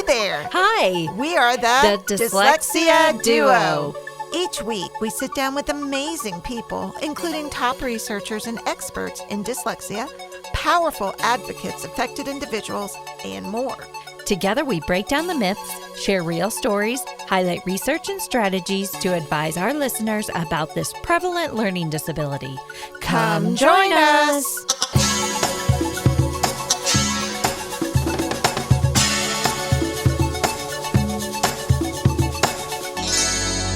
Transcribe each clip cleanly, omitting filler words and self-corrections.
there. Hi. We are the Dyslexia Duo. Each week, we sit down with amazing people, including top researchers and experts in dyslexia, powerful advocates, affected individuals, and more. Together, we break down the myths, share real stories, highlight research and strategies to advise our listeners about this prevalent learning disability. Come join us.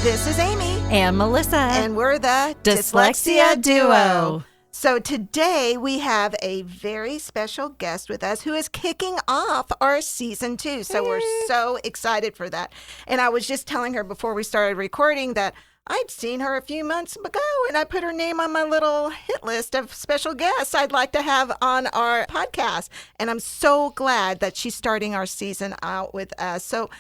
This is Amy. And Melissa. And we're the Dyslexia Duo. So today we have a very special guest with us who is kicking off our season 2. So we're so excited for that. And I was just telling her before we started recording that I'd seen her a few months ago, and I put her name on my little hit list of special guests I'd like to have on our podcast. And I'm so glad that she's starting our season out with us. So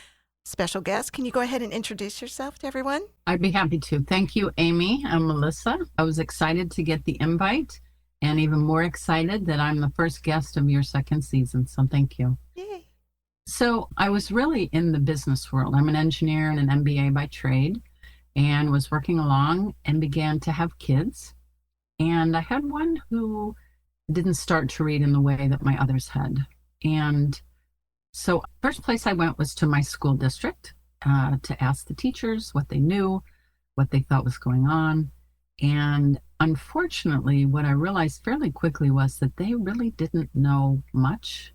special guest, can you go ahead and introduce yourself to everyone? I'd be happy to. Thank you, Amy. I'm Melissa. I was excited to get the invite and even more excited that I'm the first guest of your second season. So thank you. Yay. So I was really in the business world. I'm an engineer and an MBA by trade and was working along and began to have kids. And I had one who didn't start to read in the way that my others had. And so first place I went was to my school district to ask the teachers what they knew, what they thought was going on. And unfortunately, what I realized fairly quickly was that they really didn't know much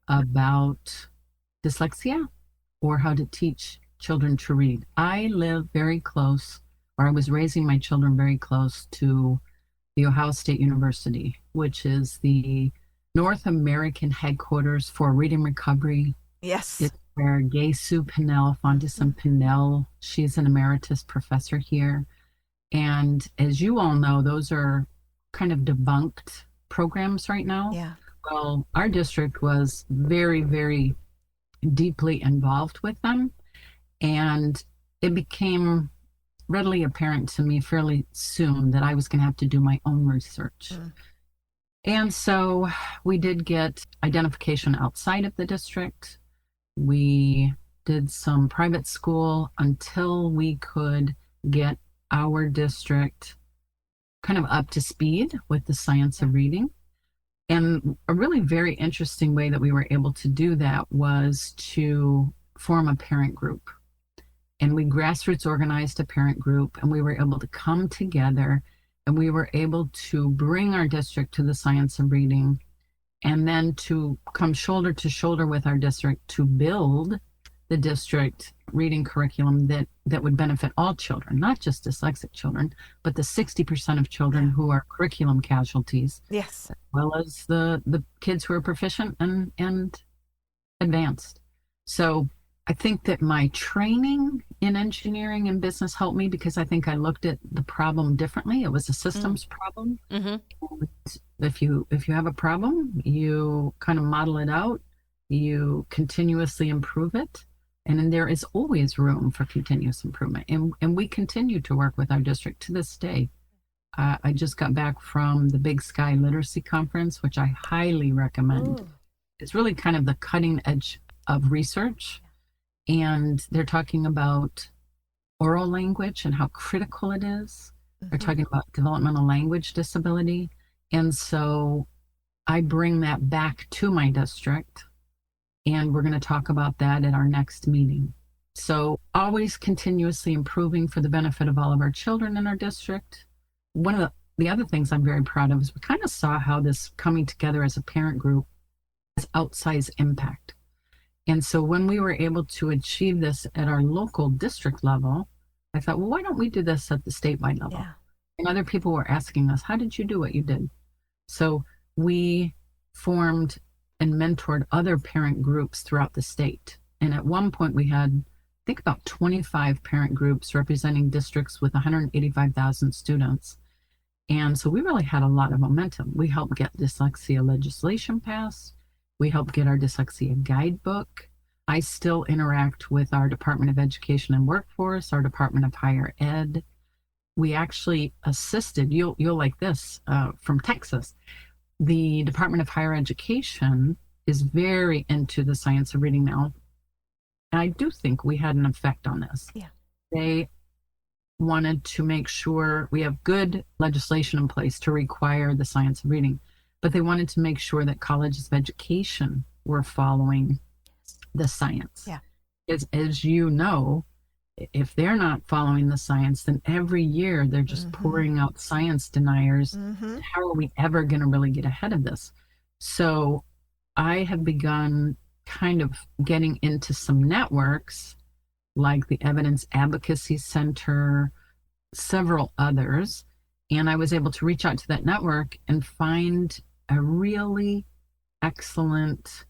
about dyslexia or how to teach children to read. I live very close, or I was raising my children very close to the Ohio State University, which is the North American headquarters for reading recovery. Yes. It's where Gay Sue Pinnell, Fonderson Pinnell, she's an emeritus professor here. And as you all know, those are kind of debunked programs right now. Yeah. Well, our district was very, very deeply involved with them. And it became readily apparent to me fairly soon that I was going to have to do my own research. And so we did get identification outside of the district. We did some private school until we could get our district kind of up to speed with the science of reading. And a really very interesting way that we were able to do that was to form a parent group. And we grassroots organized a parent group, and we were able to come together. And we were able to bring our district to the science of reading and then to come shoulder to shoulder with our district to build the district reading curriculum that would benefit all children, not just dyslexic children, but the 60% of children who are curriculum casualties. Yes. As well as the kids who are proficient and advanced. So I think that my training in engineering and business helped me because I think I looked at the problem differently. It was a systems problem. Mm-hmm. If you have a problem, you kind of model it out, you continuously improve it, and then there is always room for continuous improvement. And we continue to work with our district to this day. I just got back from the Big Sky Literacy Conference, which I highly recommend. It's really kind of the cutting edge of research. And they're talking about oral language and how critical it is. They're talking about developmental language disability. And so I bring that back to my district, and we're going to talk about that at our next meeting. So always continuously improving for the benefit of all of our children in our district. One of the other things I'm very proud of is we kind of saw how this coming together as a parent group has outsized impact. And so when we were able to achieve this at our local district level, I thought, well, why don't we do this at the statewide level? Yeah. And other people were asking us, how did you do what you did? So we formed and mentored other parent groups throughout the state. And at one point we had, I think, about 25 parent groups representing districts with 185,000 students. And so we really had a lot of momentum. We helped get dyslexia legislation passed. We helped get our dyslexia guidebook. I still interact with our Department of Education and Workforce, our Department of Higher Ed. We actually assisted, you'll like this, from Texas. The Department of Higher Education is very into the science of reading now. I do think we had an effect on this. Yeah. They wanted to make sure we have good legislation in place to require the science of reading, but they wanted to make sure that colleges of education were following the science. Yeah. As you know, if they're not following the science, then every year they're just pouring out science deniers. How are we ever going to really get ahead of this? So I have begun kind of getting into some networks like the Evidence Advocacy Center, several others. And I was able to reach out to that network and find a really excellent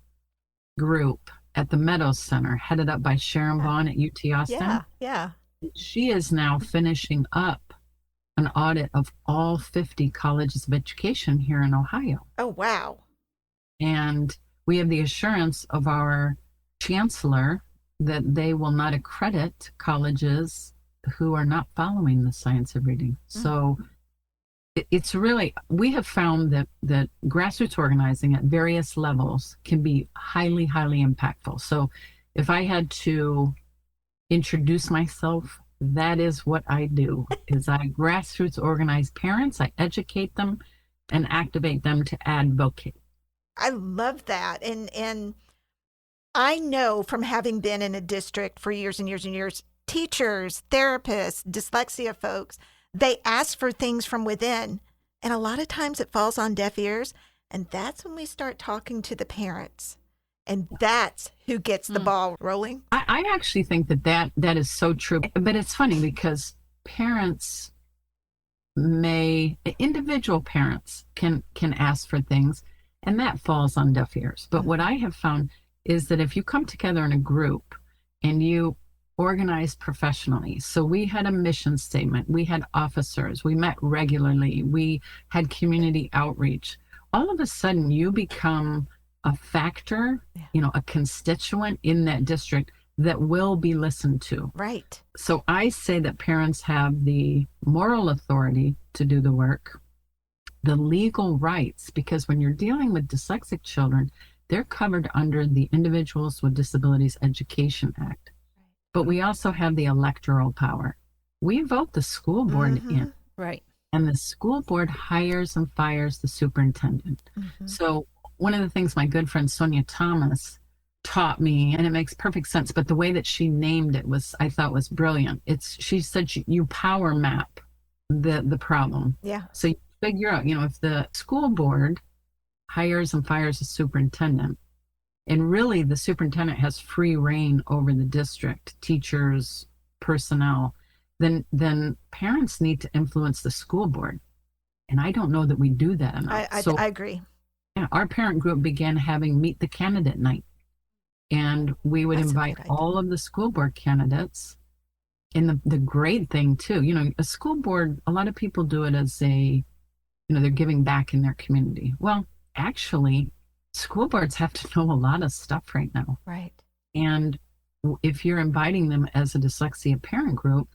group at the Meadows Center, headed up by Sharon Vaughn at UT Austin. Yeah. She is now finishing up an audit of all 50 colleges of education here in Ohio. Oh, wow. And we have the assurance of our chancellor that they will not accredit colleges who are not following the science of reading. So it's really, we have found that grassroots organizing at various levels can be highly, highly impactful. So if I had to introduce myself, that is what I do, is I grassroots organize parents, I educate them and activate them to advocate. I love that. And I know from having been in a district for years and years and years, teachers, therapists, dyslexia folks, they ask for things from within. And a lot of times it falls on deaf ears. And that's when we start talking to the parents. And that's who gets the ball rolling. I actually think that is so true. But it's funny because parents individual parents can ask for things, and that falls on deaf ears. But what I have found is that if you come together in a group and you organize professionally, so we had a mission statement, we had officers, we met regularly, we had community outreach, all of a sudden you become a factor, a constituent in that district that will be listened to. Right. So I say that parents have the moral authority to do the work, the legal rights, because when you're dealing with dyslexic children, they're covered under the Individuals with Disabilities Education Act. But we also have the electoral power. We vote the school board in. Right. And the school board hires and fires the superintendent. So one of the things my good friend Sonia Thomas taught me, and it makes perfect sense, but the way that she named it I thought was brilliant. She said you power map the problem. Yeah. So you figure out, if the school board hires and fires a superintendent, and really the superintendent has free reign over the district, teachers, personnel, then parents need to influence the school board. And I don't know that we do that enough. I agree. Yeah, our parent group began having meet the candidate night. And we would invite all of the school board candidates. And the great thing too, a school board, a lot of people do it as they're giving back in their community. Well, actually, school boards have to know a lot of stuff right now. Right. And if you're inviting them as a dyslexia parent group,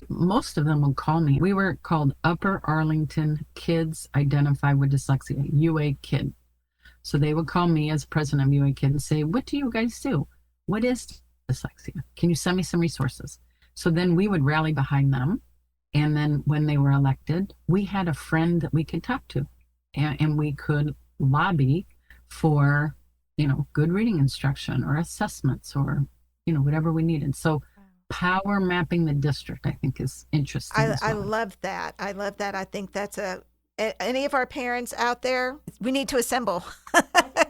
most of them will call me. We were called Upper Arlington Kids Identify with Dyslexia, UA Kid. So they would call me as president of UA Kid and say, what do you guys do? What is dyslexia? Can you send me some resources? So then we would rally behind them. And then when they were elected, we had a friend that we could talk to, and we could lobby for, good reading instruction or assessments or, whatever we needed. So power mapping the district, I think, is interesting. I love that. I think that's any of our parents out there, we need to assemble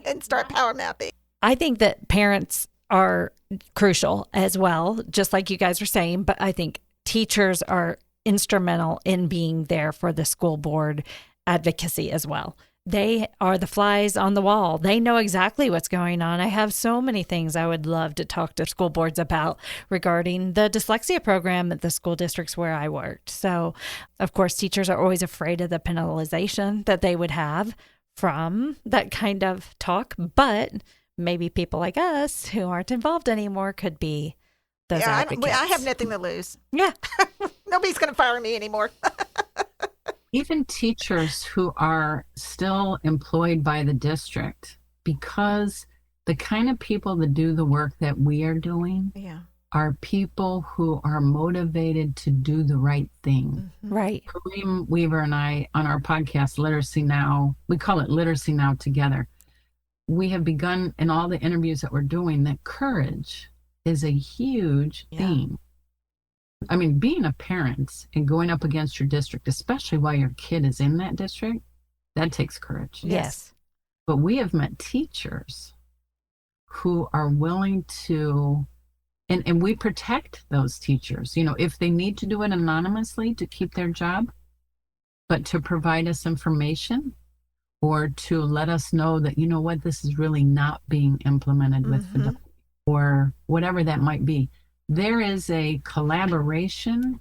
and start power mapping. I think that parents are crucial as well, just like you guys are saying, but I think teachers are instrumental in being there for the school board advocacy as well. They are the flies on the wall. They know exactly what's going on. I have so many things I would love to talk to school boards about regarding the dyslexia program at the school districts where I worked. So, of course, teachers are always afraid of the penalization that they would have from that kind of talk, but maybe people like us who aren't involved anymore could be those advocates. I have nothing to lose. Yeah. Nobody's going to fire me anymore. Even teachers who are still employed by the district, because the kind of people that do the work that we are doing Yeah. are people who are motivated to do the right thing. Mm-hmm. Right. Kareem Weaver and I, on our podcast, Literacy Now, we call it Literacy Now Together. We have begun in all the interviews that we're doing that courage is a huge theme. I mean, being a parent and going up against your district, especially while your kid is in that district, that takes courage. Yes. But we have met teachers who are willing to, and we protect those teachers, you know, if they need to do it anonymously to keep their job, but to provide us information or to let us know that, you know what, this is really not being implemented with fidelity or whatever that might be. There is a collaboration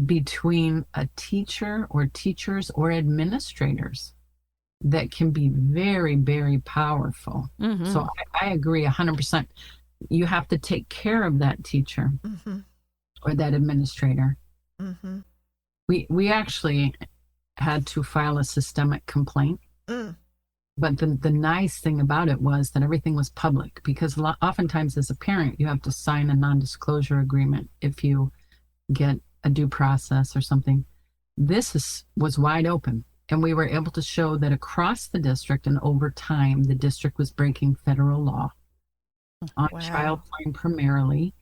between a teacher or teachers or administrators that can be very, very powerful. So I agree 100%. You have to take care of that teacher or that administrator. We actually had to file a systemic complaint. But the nice thing about it was that everything was public, because oftentimes as a parent, you have to sign a non-disclosure agreement if you get a due process or something. This was wide open, and we were able to show that across the district and over time, the district was breaking federal law on child fine primarily.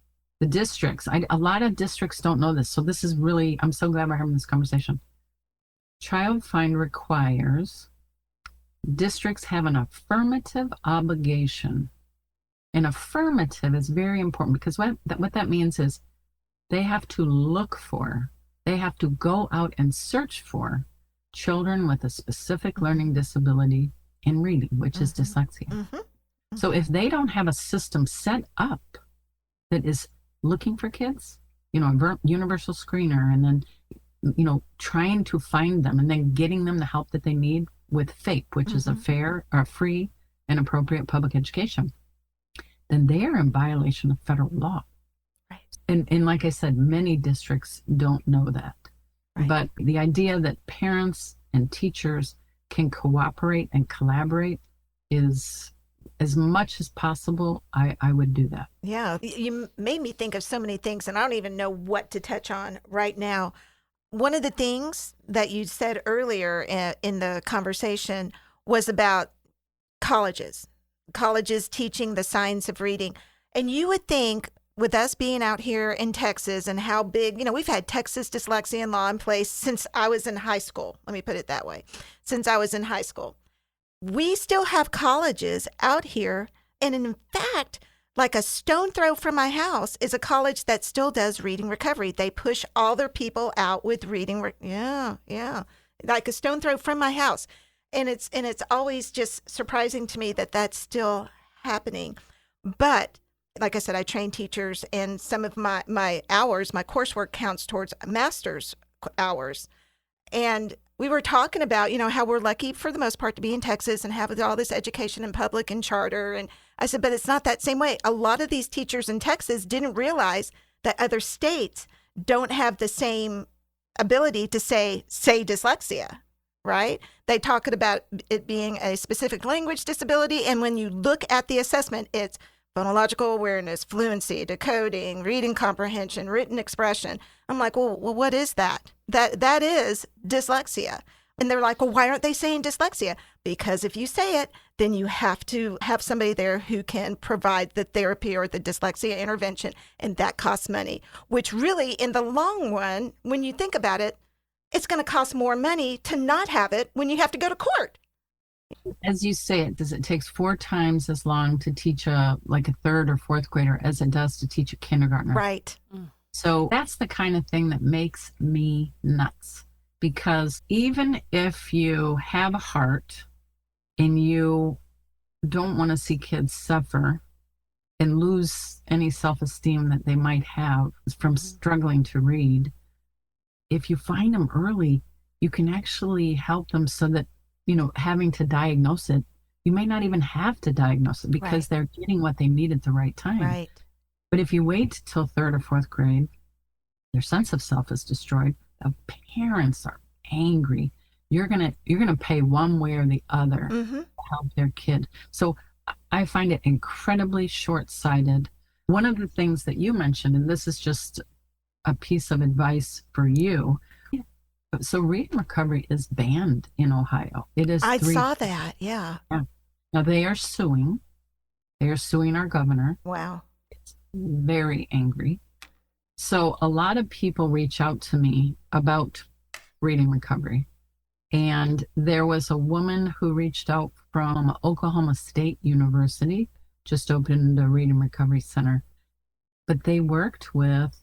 The districts, a lot of districts don't know this, so this is really, I'm so glad we're having this conversation. Child fine requires districts have an affirmative obligation. An affirmative is very important because what that means is they have to look for, they have to go out and search for children with a specific learning disability in reading, which is dyslexia. So if they don't have a system set up that is looking for kids, you know, a universal screener, and then, you know, trying to find them and then getting them the help that they need with FAPE, which is a fair or free and appropriate public education, then they are in violation of federal law. Right. And like I said, many districts don't know that. Right. But the idea that parents and teachers can cooperate and collaborate is, as much as possible, I would do that. Yeah. You made me think of so many things, and I don't even know what to touch on right now. One of the things that you said earlier in the conversation was about colleges teaching the science of reading. And you would think, with us being out here in Texas and how big, you know, we've had Texas dyslexia law in place since I was in high school. Let me put it that way. Since I was in high school. We still have colleges out here. And in fact, like a stone throw from my house is a college that still does reading recovery. They push all their people out with reading. Like a stone throw from my house. And it's always just surprising to me that that's still happening. But like I said, I train teachers, and some of my hours, my coursework counts towards master's hours. And we were talking about, you know, how we're lucky for the most part to be in Texas and have all this education in public and charter. And I said, but it's not that same way. A lot of these teachers in Texas didn't realize that other states don't have the same ability to say dyslexia, right? They talk about it being a specific language disability. And when you look at the assessment, it's phonological awareness, fluency, decoding, reading comprehension, written expression. I'm like, well, what is that? That is dyslexia. And they're like, well, why aren't they saying dyslexia? Because if you say it, then you have to have somebody there who can provide the therapy or the dyslexia intervention. And that costs money, which really, in the long run, when you think about it, it's going to cost more money to not have it when you have to go to court. As you say it takes 4 times as long to teach a third or fourth grader as it does to teach a kindergartner. Right. So that's the kind of thing that makes me nuts, because even if you have a heart and you don't want to see kids suffer and lose any self-esteem that they might have from struggling to read, if you find them early, you can actually help them so that, you know, having to diagnose it, you may not even have to diagnose it because they're getting what they need at the right time. Right. But if you wait till 3rd or 4th grade, their sense of self is destroyed. The parents are angry. You're gonna pay one way or the other to help their kid. So I find it incredibly short-sighted. One of the things that you mentioned, and this is just a piece of advice for you. So reading recovery is banned in Ohio. It is I three. saw that. Yeah. Yeah. Now they are suing. They are suing our governor. Wow. It's very angry. So a lot of people reach out to me about reading recovery. And there was a woman who reached out from Oklahoma State University, just opened a reading recovery center. But they worked with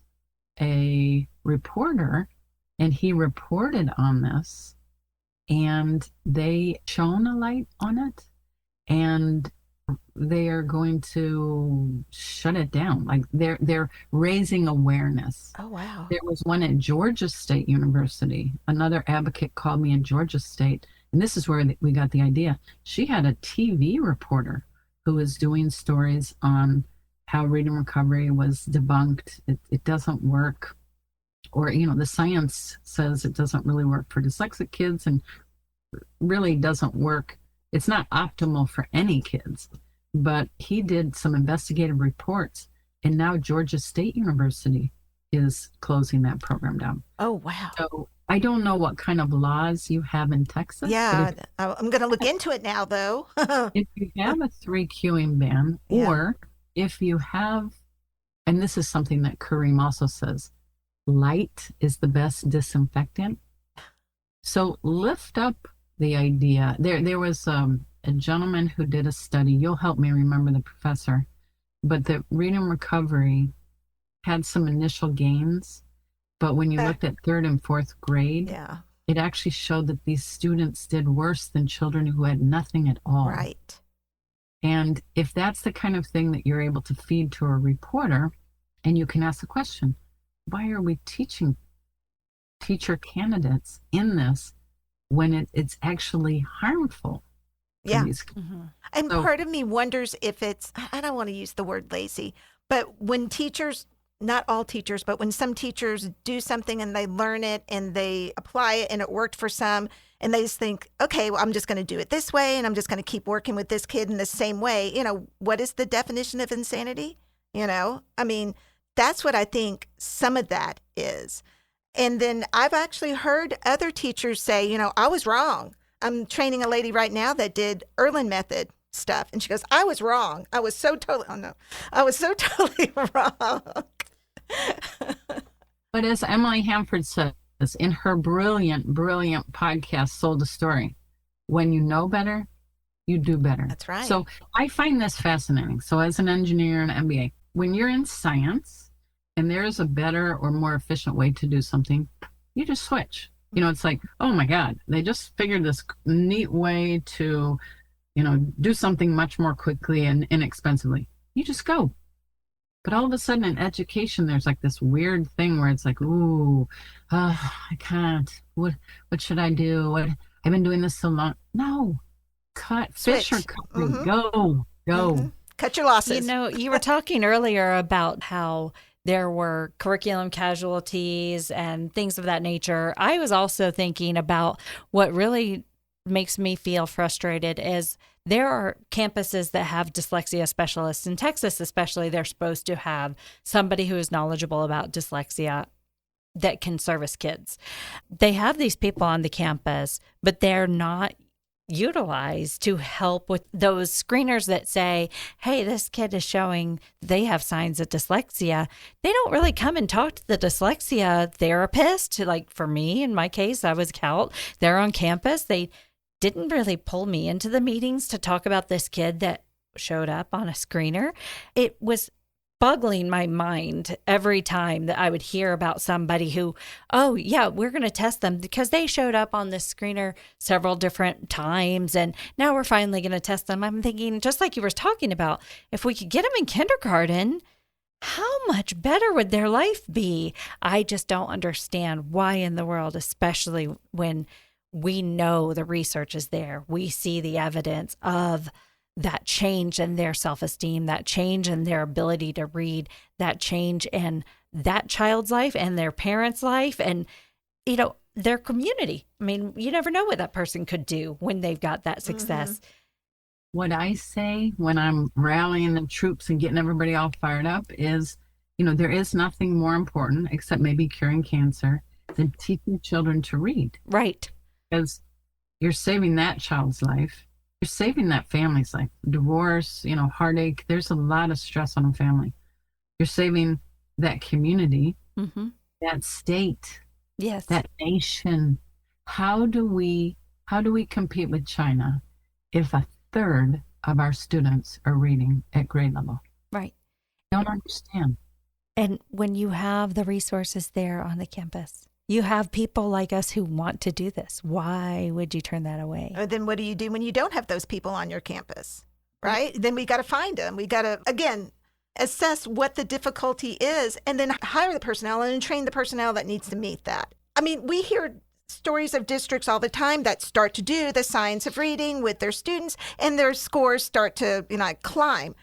a reporter, and he reported on this, and they shone a light on it, and they are going to shut it down. Like they're raising awareness. Oh, wow. There was one at Georgia State University. Another advocate called me in Georgia State, and this is where we got the idea. She had a TV reporter who was doing stories on how reading recovery was debunked. It doesn't work, or the science says it doesn't really work for dyslexic kids, and really doesn't work. It's not optimal for any kids. But he did some investigative reports, and now Georgia State University is closing that program down. Oh, wow. So I don't know what kind of laws you have in Texas. Yeah, I'm going to look into it now, though. If you have a 3 cueing ban, Yeah. or if you have, and this is something that Kareem also says, light is the best disinfectant. So lift up the idea. There was a gentleman who did a study. You'll help me remember the professor, but the reading recovery had some initial gains, but when you looked at 3rd and 4th grade, Yeah. it actually showed that these students did worse than children who had nothing at all. Right. And if that's the kind of thing that you're able to feed to a reporter, and you can ask the question, why are we teaching teacher candidates in this when it's actually harmful? Yeah. Mm-hmm. And So- part of me wonders if it's, I don't want to use the word lazy, but when teachers, not all teachers, but when some teachers do something and they learn it and they apply it and it worked for some, and they just think, okay, well, I'm just going to do it this way and I'm just going to keep working with this kid in the same way. What is the definition of insanity? I mean, that's what I think some of that is. And then I've actually heard other teachers say, I was wrong. I'm training a lady right now that did Erlen method stuff. And she goes, I was wrong. I was so totally wrong. But as Emily Hanford says in her brilliant podcast, Sold a Story, when you know better, you do better. That's right. So I find this fascinating. So as an engineer and MBA, when you're in science and there is a better or more efficient way to do something, you just switch. It's like, oh my God, they just figured this neat way to, do something much more quickly and inexpensively. You just go. But all of a sudden in education, there's like this weird thing where it's like, ooh, I can't. What should I do? I've been doing this so long. No, fish or cut. Mhm. Go. Mm-hmm. Cut your losses. You were talking earlier about how there were curriculum casualties and things of that nature. I was also thinking about what really makes me feel frustrated is there are campuses that have dyslexia specialists. In Texas, especially, they're supposed to have somebody who is knowledgeable about dyslexia that can service kids. They have these people on the campus, but they're not utilized to help with those screeners that say, hey, this kid is showing they have signs of dyslexia. They don't really come and talk to the dyslexia therapist. Like for me, in my case, I was CALT. They're on campus. They didn't really pull me into the meetings to talk about this kid that showed up on a screener. It was boggling my mind every time that I would hear about somebody who, oh yeah, we're going to test them because they showed up on this screener several different times and now we're finally going to test them. I'm thinking, just like you were talking about, if we could get them in kindergarten, how much better would their life be? I just don't understand why in the world, especially when we know the research is there. We see the evidence of that change in their self-esteem, that change in their ability to read, that change in that child's life and their parents' life and, their community. I mean, you never know what that person could do when they've got that success. What I say when I'm rallying the troops and getting everybody all fired up is, there is nothing more important, except maybe curing cancer, than teaching children to read. Right. Because you're saving that child's life. You're saving that family's life. Divorce, heartache. There's a lot of stress on a family. You're saving that community, that state, Yes. that nation. How do we compete with China if a third of our students are reading at grade level? Right. I don't understand. And when you have the resources there on the campus, you have people like us who want to do this. Why would you turn that away? Then what do you do when you don't have those people on your campus, right? Then we got to find them. We got to, again, assess what the difficulty is and then hire the personnel and train the personnel that needs to meet that. I mean, we hear stories of districts all the time that start to do the science of reading with their students and their scores start to, climb.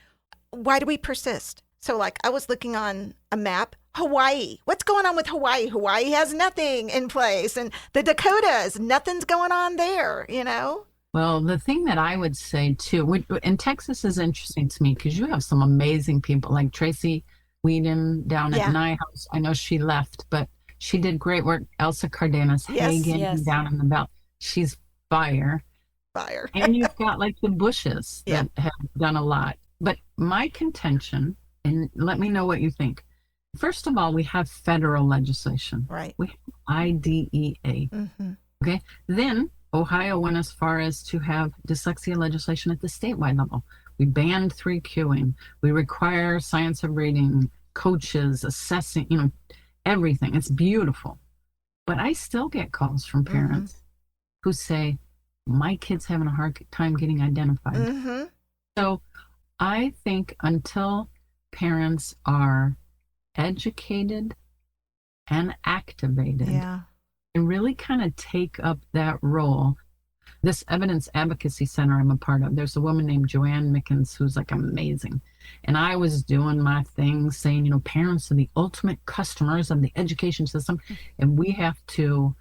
Why do we persist? So like I was looking on a map, Hawaii. What's going on with Hawaii? Hawaii has nothing in place. And the Dakotas, nothing's going on there, Well, the thing that I would say too, and Texas is interesting to me because you have some amazing people like Tracy Whedon down at Nyhouse. I know she left, but she did great work. Elsa Cardenas Hagen down in the belt. She's fire. And you've got like the Bushes that have done a lot. But my contention, and let me know what you think. First of all, we have federal legislation. Right. We have IDEA. Okay. Then Ohio went as far as to have dyslexia legislation at the statewide level. We banned 3Qing. We require science of reading, coaches, assessing, everything. It's beautiful. But I still get calls from parents who say, my kid's having a hard time getting identified. So I think until parents are educated and activated and really kind of take up that role. This evidence advocacy center I'm a part of, there's a woman named Joanne Mickens who's like amazing. And I was doing my thing saying, parents are the ultimate customers of the education system and we have to,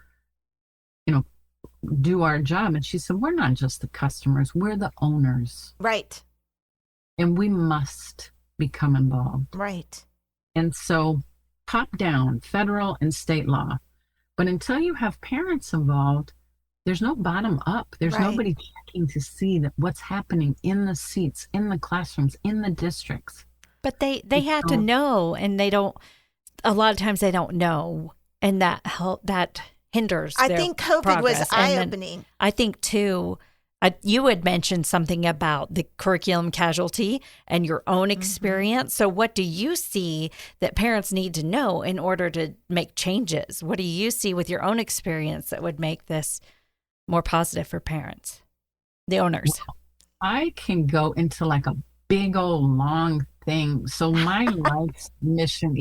do our job. And she said, we're not just the customers, we're the owners. Right. And we must become involved. Right. And so top down, federal and state law. But until you have parents involved, there's no bottom up. There's nobody checking to see that what's happening in the seats, in the classrooms, in the districts. But they have to know, and they don't. A lot of times they don't know, and that hinders. I think COVID progress. was eye-opening. I think too. You had mentioned something about the curriculum casualty and your own experience. So what do you see that parents need to know in order to make changes? What do you see with your own experience that would make this more positive for parents, the owners? Well, I can go into like a big old long thing. So my life's mission,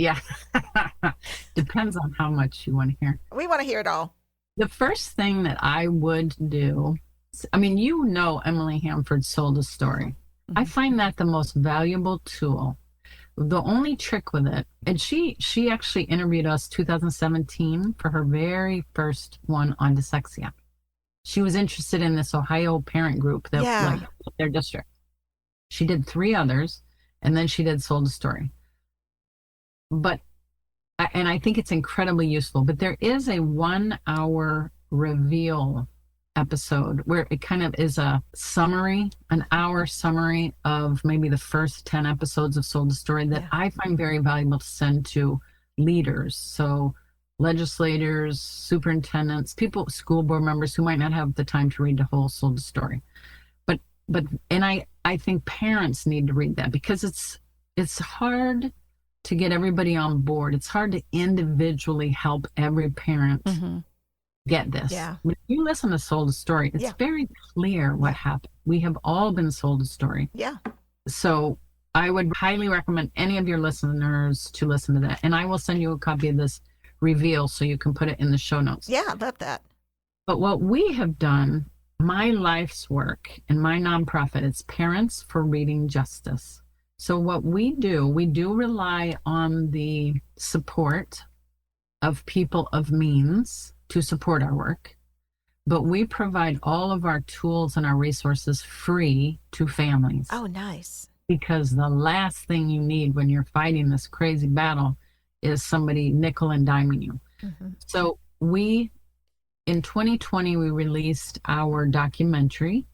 depends on how much you want to hear. We want to hear it all. The first thing that I would do, Emily Hamford sold a story. I find that the most valuable tool. The only trick with it, and she actually interviewed us 2017 for her very first one on dyslexia. She was interested in this Ohio parent group that their district. She did 3 others, and then she did sold a story. But, and I think it's incredibly useful, but there is a 1-hour reveal episode where it kind of is a summary, an hour summary of maybe the first 10 episodes of Sold a Story that I find very valuable to send to leaders. So legislators, superintendents, people, school board members who might not have the time to read the whole Sold a Story. And I think parents need to read that because it's hard to get everybody on board. It's hard to individually help every parent get this. Yeah. When you listen to Sold a Story, it's very clear what happened. We have all been sold a story. Yeah. So I would highly recommend any of your listeners to listen to that. And I will send you a copy of this reveal so you can put it in the show notes. Yeah, I love that. But what we have done, my life's work and my nonprofit, it's Parents for Reading Justice. So what we do rely on the support of people of means to support our work. but we provide all of our tools and our resources free to families. Oh, nice. Because the last thing you need when you're fighting this crazy battle is somebody nickel and diming you. Mm-hmm. So in 2020, we released our documentary.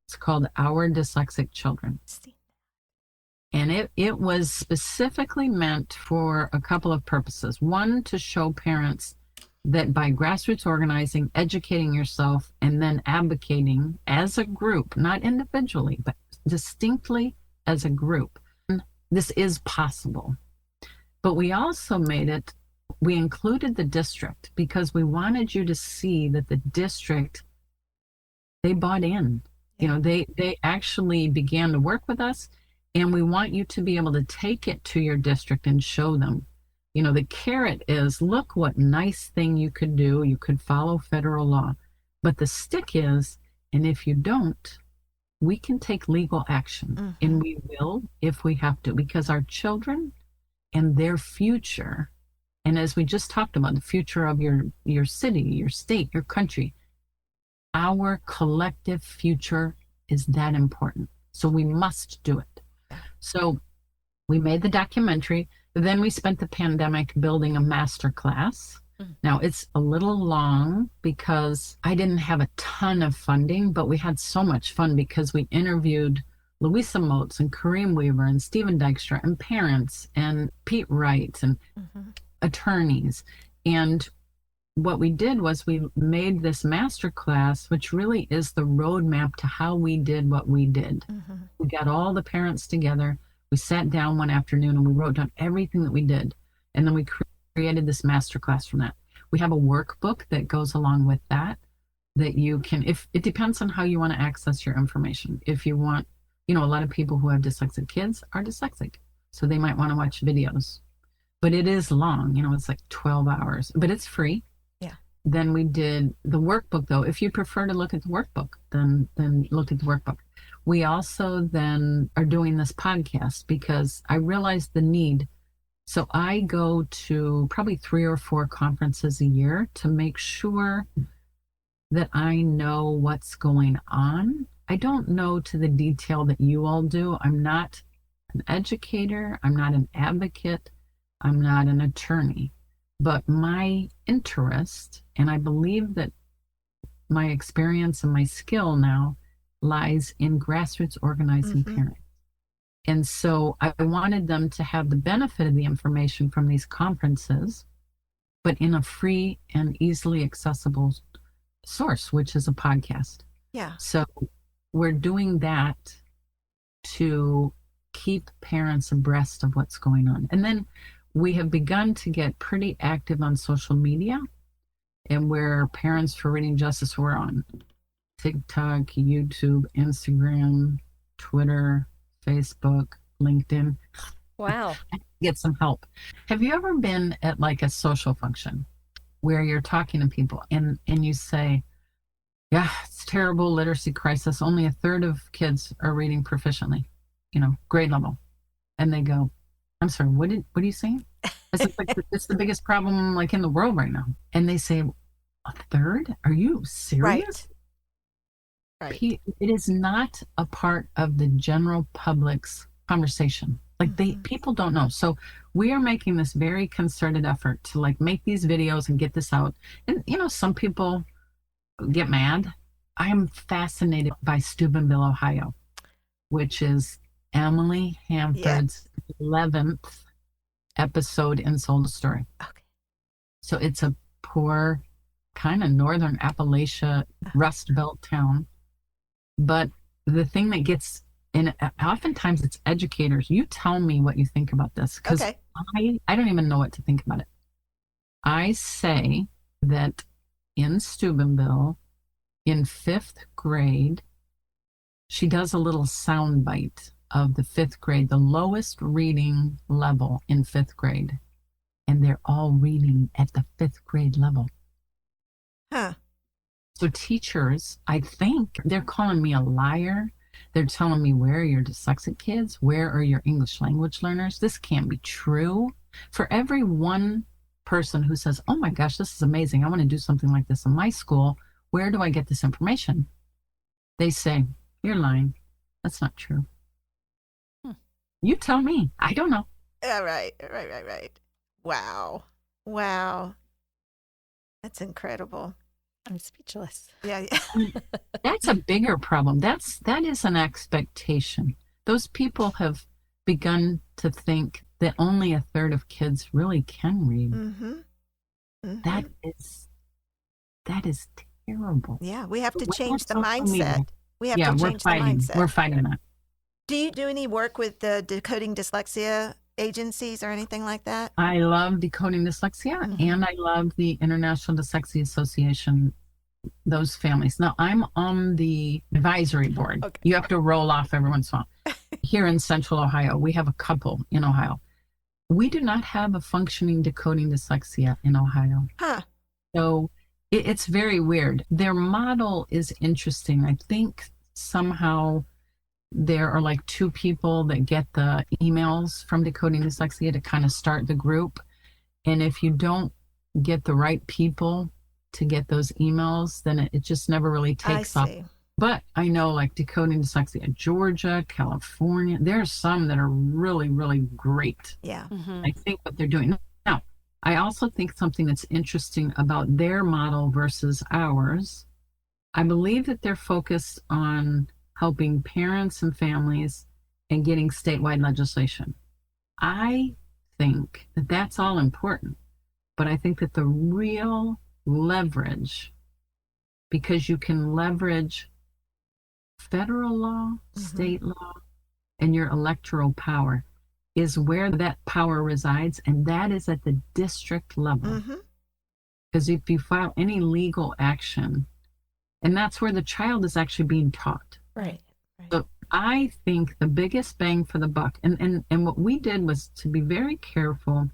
It's called Our Dyslexic Children. And it was specifically meant for a couple of purposes. One, to show parents that by grassroots organizing, educating yourself, and then advocating as a group, not individually, but distinctly as a group, this is possible. But we also we included the district because we wanted you to see that the district, they bought in. You know, they actually began to work with us, and we want you to be able to take it to your district and show them. You know, the carrot is, look what nice thing you could do. You could follow federal law. But the stick is, and if you don't, we can take legal action. And we will if we have to, because our children and their future, and as we just talked about, the future of your city, your state, your country, our collective future is that important. So we must do it. So we made the documentary. Then we spent the pandemic building a master class. Now it's a little long because I didn't have a ton of funding, but we had so much fun because we interviewed Louisa Moats and Kareem Weaver and Stephen Dykstra and parents and Pete Wright and attorneys. And what we did was we made this master class, which really is the roadmap to how we did what we did. We got all the parents together. We sat down one afternoon and we wrote down everything that we did. And then we created this master class from that. We have a workbook that goes along with that you can, if it depends on how you want to access your information. If you want, you know, a lot of people who have dyslexic kids are dyslexic, so they might want to watch videos. But it is long, you know, it's like 12 hours, but it's free. Yeah. Then we did the workbook, though. If you prefer to look at the workbook, then look at the workbook. We also then are doing this podcast because I realized the need. So I go to probably 3 or 4 conferences a year to make sure that I know what's going on. I don't know to the detail that you all do. I'm not an educator. I'm not an advocate. I'm not an attorney. But my interest, and I believe that my experience and my skill now lies in grassroots organizing parents. And so I wanted them to have the benefit of the information from these conferences, but in a free and easily accessible source, which is a podcast. Yeah. So we're doing that to keep parents abreast of what's going on. And then we have begun to get pretty active on social media, and where Parents for Reading Justice, we're on TikTok, YouTube, Instagram, Twitter, Facebook, LinkedIn. Wow. Get some help. Have you ever been at like a social function where you're talking to people and you say, yeah, it's terrible literacy crisis. Only 1/3 of kids are reading proficiently, you know, grade level. And they go, I'm sorry, what are you saying? It's the biggest problem like in the world right now. And they say, 1/3? Are you serious? Right. It is not a part of the general public's conversation. Like people don't know. So we are making this very concerted effort to like make these videos and get this out. And you know, some people get mad. I am fascinated by Steubenville, Ohio, which is Emily Hanford's 11th episode in Sold a Story. Okay. So it's a poor kind of northern Appalachia Rust Belt town. But the thing that gets, and oftentimes it's educators, you tell me what you think about this, because I don't even know what to think about it. I say that in Steubenville, in 5th grade, she does a little sound bite of the 5th grade, the lowest reading level in 5th grade. And they're all reading at the 5th grade level. Huh. So teachers, I think they're calling me a liar. They're telling me, where are your dyslexic kids? Where are your English language learners? This can't be true. For every one person who says, oh my gosh, this is amazing, I want to do something like this in my school, where do I get this information? They say, you're lying. That's not true. You tell me. I don't know. Right. Wow. That's incredible. I'm speechless. Yeah. That's a bigger problem. That is an expectation. Those people have begun to think that only a third of kids really can read. That is terrible. Yeah, we have to But change the social mindset. media. We have to change the mindset. We're fighting that. Do you do any work with the Decoding Dyslexia agencies or anything like that? I love Decoding Dyslexia, and I love the International Dyslexia Association, those families. Now, I'm on the advisory board. Okay. You have to roll off every once in a while. Here in Central Ohio, we have a couple in Ohio. We do not have a functioning Decoding Dyslexia in Ohio. Huh. So it's very weird. Their model is interesting. I think somehow there are like 2 people that get the emails from Decoding Dyslexia to kind of start the group. And if you don't get the right people to get those emails, then it just never really takes off. But I know like Decoding Dyslexia, Georgia, California, there are some that are really, really great. Yeah. I think what they're doing. Now, I also think something that's interesting about their model versus ours, I believe that they're focused on helping parents and families and getting statewide legislation. I think that that's all important, but I think that the real leverage, because you can leverage federal law, state law, and your electoral power, is where that power resides, and that is at the district level. Because if you file any legal action, and that's where the child is actually being taught. Right. So I think the biggest bang for the buck, and what we did was to be very careful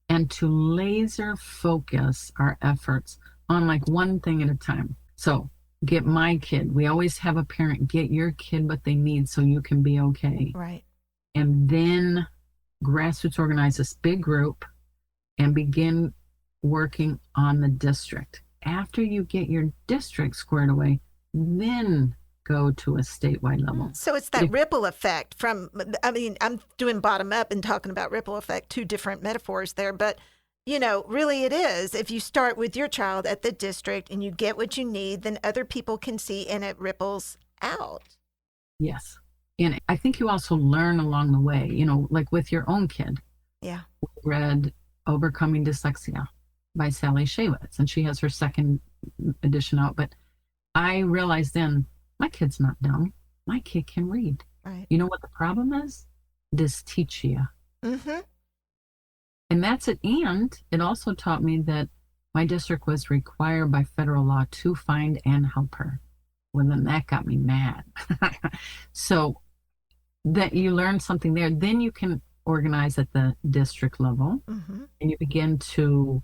and to laser focus our efforts on like one thing at a time. So get my kid. We always have a parent get your kid what they need so you can be okay. Right. And then grassroots organize this big group and begin working on the district. After you get your district squared away, then go to a statewide level. So it's that ripple effect from, I mean, I'm doing bottom up and talking about ripple effect, 2 different metaphors there, but you know, really it is. If you start with your child at the district and you get what you need, then other people can see and it ripples out. Yes. And I think you also learn along the way, you know, like with your own kid. Yeah. We read Overcoming Dyslexia by Sally Shaywitz, and she has her 2nd edition out. But I realized then, my kid's not dumb. My kid can read. Right. You know what the problem is? Dyslexia. And that's it. And it also taught me that my district was required by federal law to find and help her. Well, then that got me mad. So that you learn something there, then you can organize at the district level, and you begin to,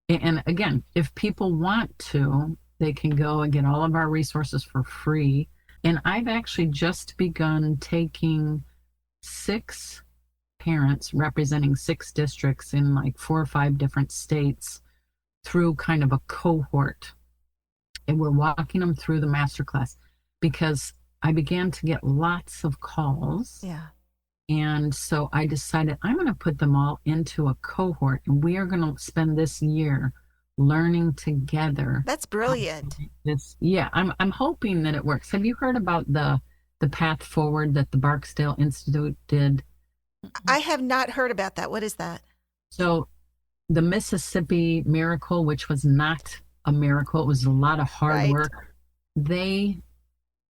and again, if people want to, they can go and get all of our resources for free. And I've actually just begun taking 6 parents representing 6 districts in like 4 or 5 different states through kind of a cohort. And we're walking them through the masterclass because I began to get lots of calls. Yeah. And so I decided I'm going to put them all into a cohort, and we are going to spend this year learning together. That's brilliant. I'm hoping that it works. Have you heard about the path forward that the Barksdale Institute did? I have not heard about that. What is that? So the Mississippi Miracle, which was not a miracle, it was a lot of hard work.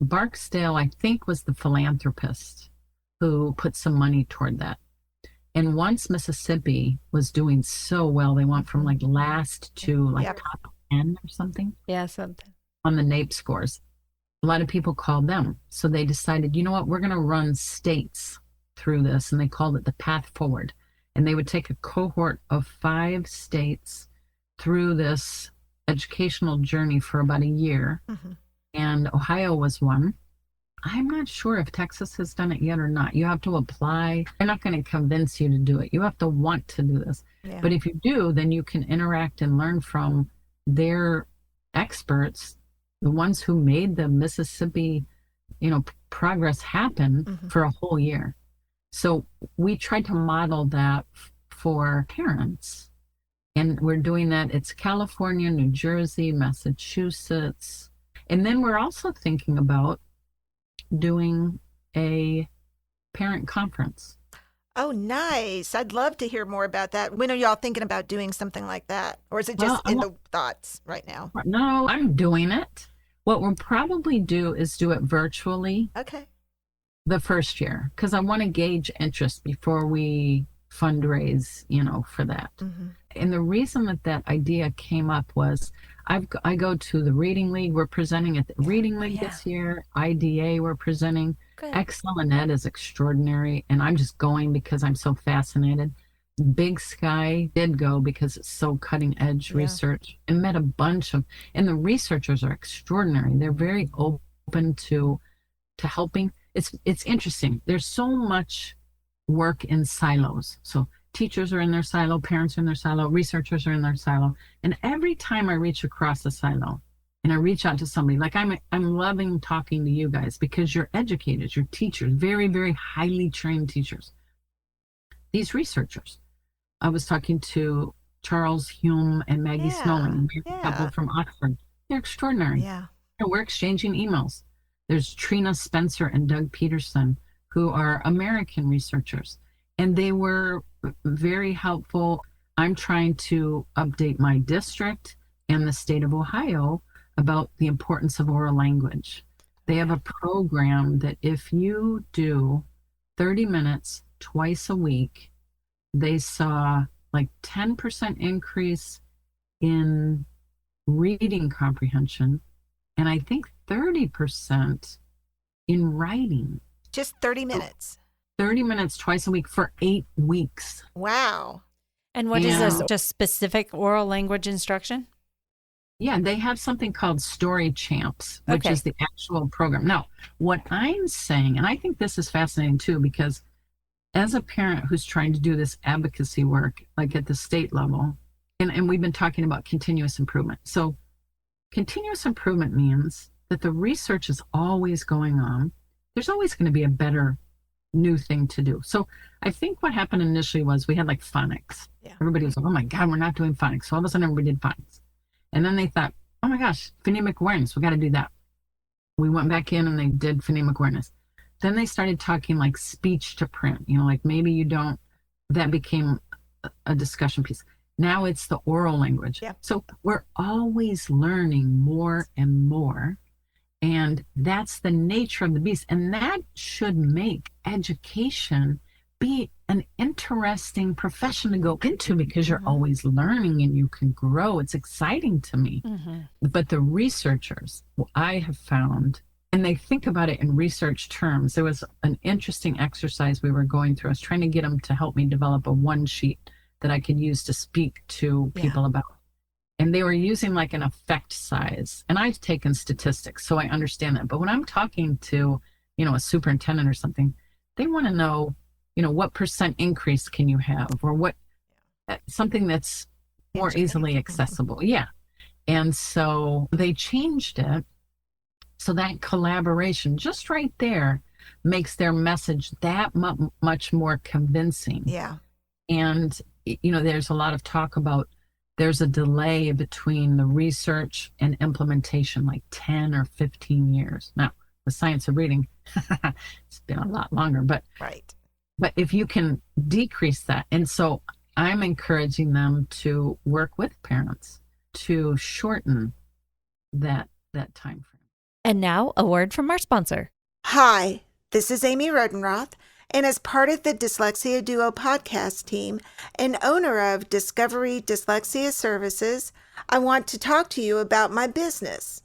Barksdale, I think, was the philanthropist who put some money toward that. And once Mississippi was doing so well, they went from like last to like top 10 or something. Yeah, something. On the NAEP scores. A lot of people called them. So they decided, you know what, we're going to run states through this. And they called it the Path Forward. And they would take a cohort of 5 states through this educational journey for about a year. And Ohio was one. I'm not sure if Texas has done it yet or not. You have to apply. They're not going to convince you to do it. You have to want to do this. Yeah. But if you do, then you can interact and learn from their experts, the ones who made the Mississippi, progress happen for a whole year. So we tried to model that for parents. And we're doing that. It's California, New Jersey, Massachusetts. And then we're also thinking about doing a parent conference. Oh, nice. I'd love to hear more about that. When are y'all thinking about doing something like that? Or is it just in the thoughts right now? No, I'm doing it. What we'll probably do is do it virtually. Okay. The first year, because I want to gauge interest before we fundraise, for that. Mm-hmm. And the reason that idea came up was I go to the Reading League. We're presenting at the Reading League this year. IDA, we're presenting. Good. Excel and Ed is extraordinary. And I'm just going because I'm so fascinated. Big Sky did go because it's so cutting edge research, and met a bunch of, and the researchers are extraordinary. They're very open to helping. It's interesting. There's so much work in silos. So teachers are in their silo, parents are in their silo, researchers are in their silo. And every time I reach across a silo and I reach out to somebody, like I'm loving talking to you guys because you're educators, you're teachers, very, very highly trained teachers. These researchers, I was talking to Charles Hume and Maggie Snowling, a couple from Oxford. They're extraordinary. Yeah. We're exchanging emails. There's Trina Spencer and Doug Peterson, who are American researchers, and they were very helpful. I'm trying to update my district and the state of Ohio about the importance of oral language. They have a program that if you do 30 minutes twice a week, they saw like 10% increase in reading comprehension, and I think 30% in writing. Just 30 minutes. 30 minutes twice a week for 8 weeks. Wow. And what is this? Just specific oral language instruction? Yeah, they have something called Story Champs, which is the actual program. Now, what I'm saying, and I think this is fascinating too, because as a parent who's trying to do this advocacy work, like at the state level, and we've been talking about continuous improvement. So continuous improvement means that the research is always going on. There's always going to be a better new thing to do. So I think what happened initially was we had like phonics. Yeah. Everybody was like, oh my God, we're not doing phonics. So all of a sudden everybody did phonics. And then they thought, oh my gosh, phonemic awareness, we got to do that. We went back in and they did phonemic awareness. Then they started talking like speech to print, like maybe you don't, that became a discussion piece. Now it's the oral language. Yeah. So we're always learning more and more. And that's the nature of the beast. And that should make education be an interesting profession to go into because you're always learning and you can grow. It's exciting to me. Mm-hmm. But the researchers, I have found, and they think about it in research terms. There was an interesting exercise we were going through. I was trying to get them to help me develop a one sheet that I could use to speak to people about. And they were using like an effect size. And I've taken statistics, so I understand that. But when I'm talking to, a superintendent or something, they want to know, what percent increase can you have, or what, something that's more easily accessible. Yeah. And so they changed it. So that collaboration just right there makes their message that much more convincing. Yeah. And, there's a lot of talk about there's a delay between the research and implementation, like 10 or 15 years. Now, the science of reading, it's been a lot longer, but if you can decrease that. And so I'm encouraging them to work with parents to shorten that time frame. And now a word from our sponsor. Hi, this is Amy Rodenroth. And as part of the Dyslexia Duo podcast team and owner of Discovery Dyslexia Services, I want to talk to you about my business.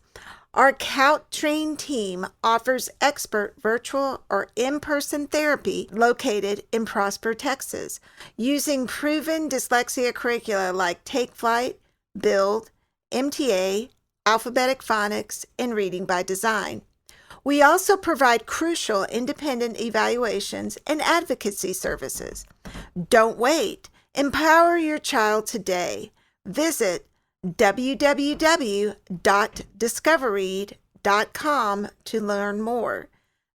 Our COUT-trained team offers expert virtual or in-person therapy located in Prosper, Texas, using proven dyslexia curricula like Take Flight, Build, MTA, Alphabetic Phonics, and Reading by Design. We also provide crucial independent evaluations and advocacy services. Don't wait. Empower your child today. Visit www.discoveread.com to learn more.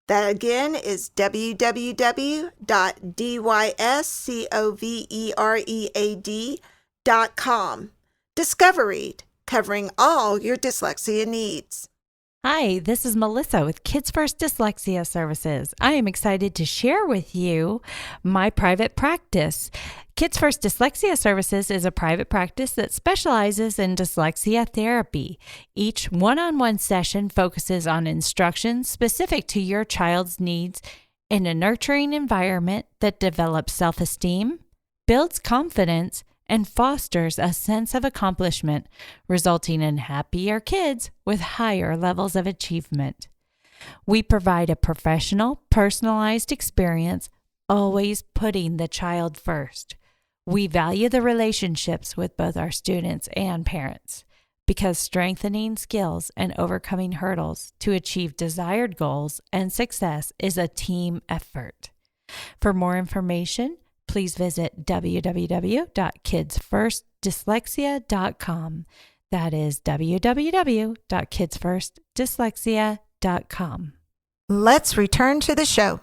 That again is www.dyscoveread.com. Discoveread, covering all your dyslexia needs. Hi, this is Melissa with Kids First Dyslexia Services. I am excited to share with you my private practice. Kids First Dyslexia Services is a private practice that specializes in dyslexia therapy. Each one-on-one session focuses on instruction specific to your child's needs in a nurturing environment that develops self-esteem, builds confidence, and fosters a sense of accomplishment, resulting in happier kids with higher levels of achievement. We provide a professional, personalized experience, always putting the child first. We value the relationships with both our students and parents because strengthening skills and overcoming hurdles to achieve desired goals and success is a team effort. For more information, please visit www.kidsfirstdyslexia.com. That is www.kidsfirstdyslexia.com. Let's return to the show.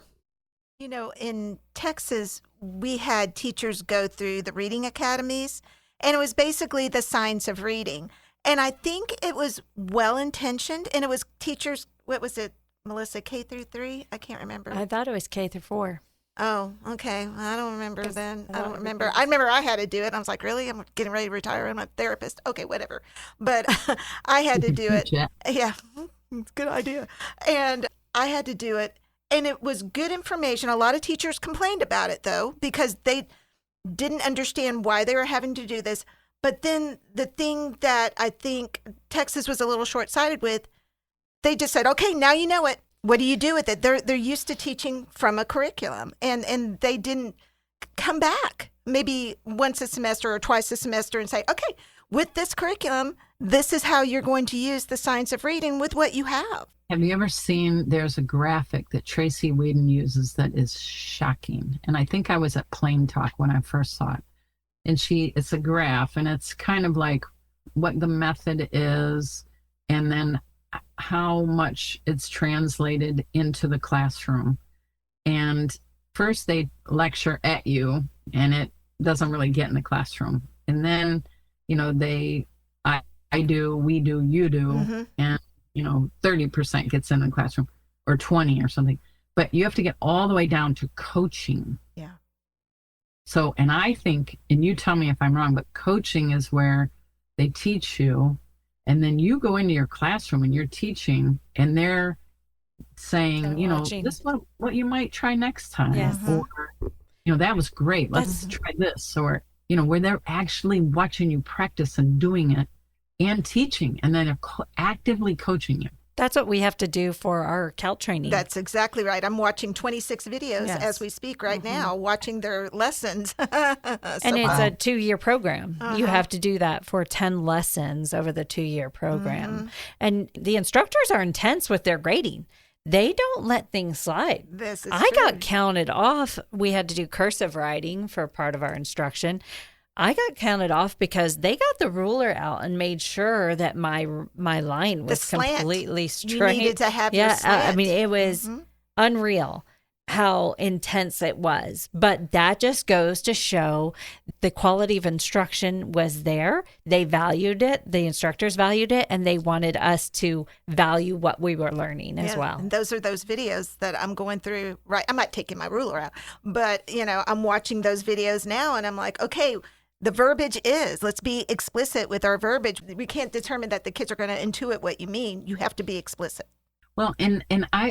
You know, in Texas, we had teachers go through the reading academies, and it was basically the science of reading. And I think it was well-intentioned, and it was teachers, what was it, Melissa, K through 3? I can't remember. I thought it was K through 4. Oh, okay. Well, I don't remember then. I don't remember. I remember I had to do it. I was like, really? I'm getting ready to retire. I'm a therapist. Okay, whatever. But I had to do it. Yeah, good idea. And I had to do it. And it was good information. A lot of teachers complained about it, though, because they didn't understand why they were having to do this. But then the thing that I think Texas was a little short-sighted with, they just said, okay, now you know it. What do you do with it? They're used to teaching from a curriculum, and they didn't come back maybe once a semester or twice a semester and say, okay, with this curriculum, this is how you're going to use the science of reading with what you have. Have you ever seen, there's a graphic that Tracy Whedon uses that is shocking. And I think I was at Plain Talk when I first saw it. And it's a graph, and it's kind of like what the method is, and then how much it's translated into the classroom. And first they lecture at you, and it doesn't really get in the classroom. And then, you know, I do, we do, you do, and, you know, 30% gets in the classroom, or 20 or something. But you have to get all the way down to coaching. Yeah. So, and I think, and you tell me if I'm wrong, but coaching is where they teach you, and then you go into your classroom and you're teaching, and they're saying, you know, this is what you might try next time. Yes. Or, you know, that was great. Let's try this. Or, you know, where they're actually watching you practice and doing it and teaching, and then they're actively coaching you. That's what we have to do for our CALT training. That's exactly right. I'm watching 26 videos as we speak right now, watching their lessons. And it's a 2-year program. You have to do that for 10 lessons over the 2-year program. And the instructors are intense with their grading. They don't let things slide. I got counted off. We had to do cursive writing for part of our instruction. I got counted off because they got the ruler out and made sure that my line was completely straight. You needed to have your slant. I mean, it was unreal how intense it was. But that just goes to show the quality of instruction was there. They valued it. The instructors valued it, and they wanted us to value what we were learning as well. And those are those videos that I'm going through. Right, I'm not taking my ruler out, but you know, I'm watching those videos now, and I'm like, okay. The verbiage is, let's be explicit with our verbiage. We can't determine that the kids are going to intuit what you mean. You have to be explicit. Well, and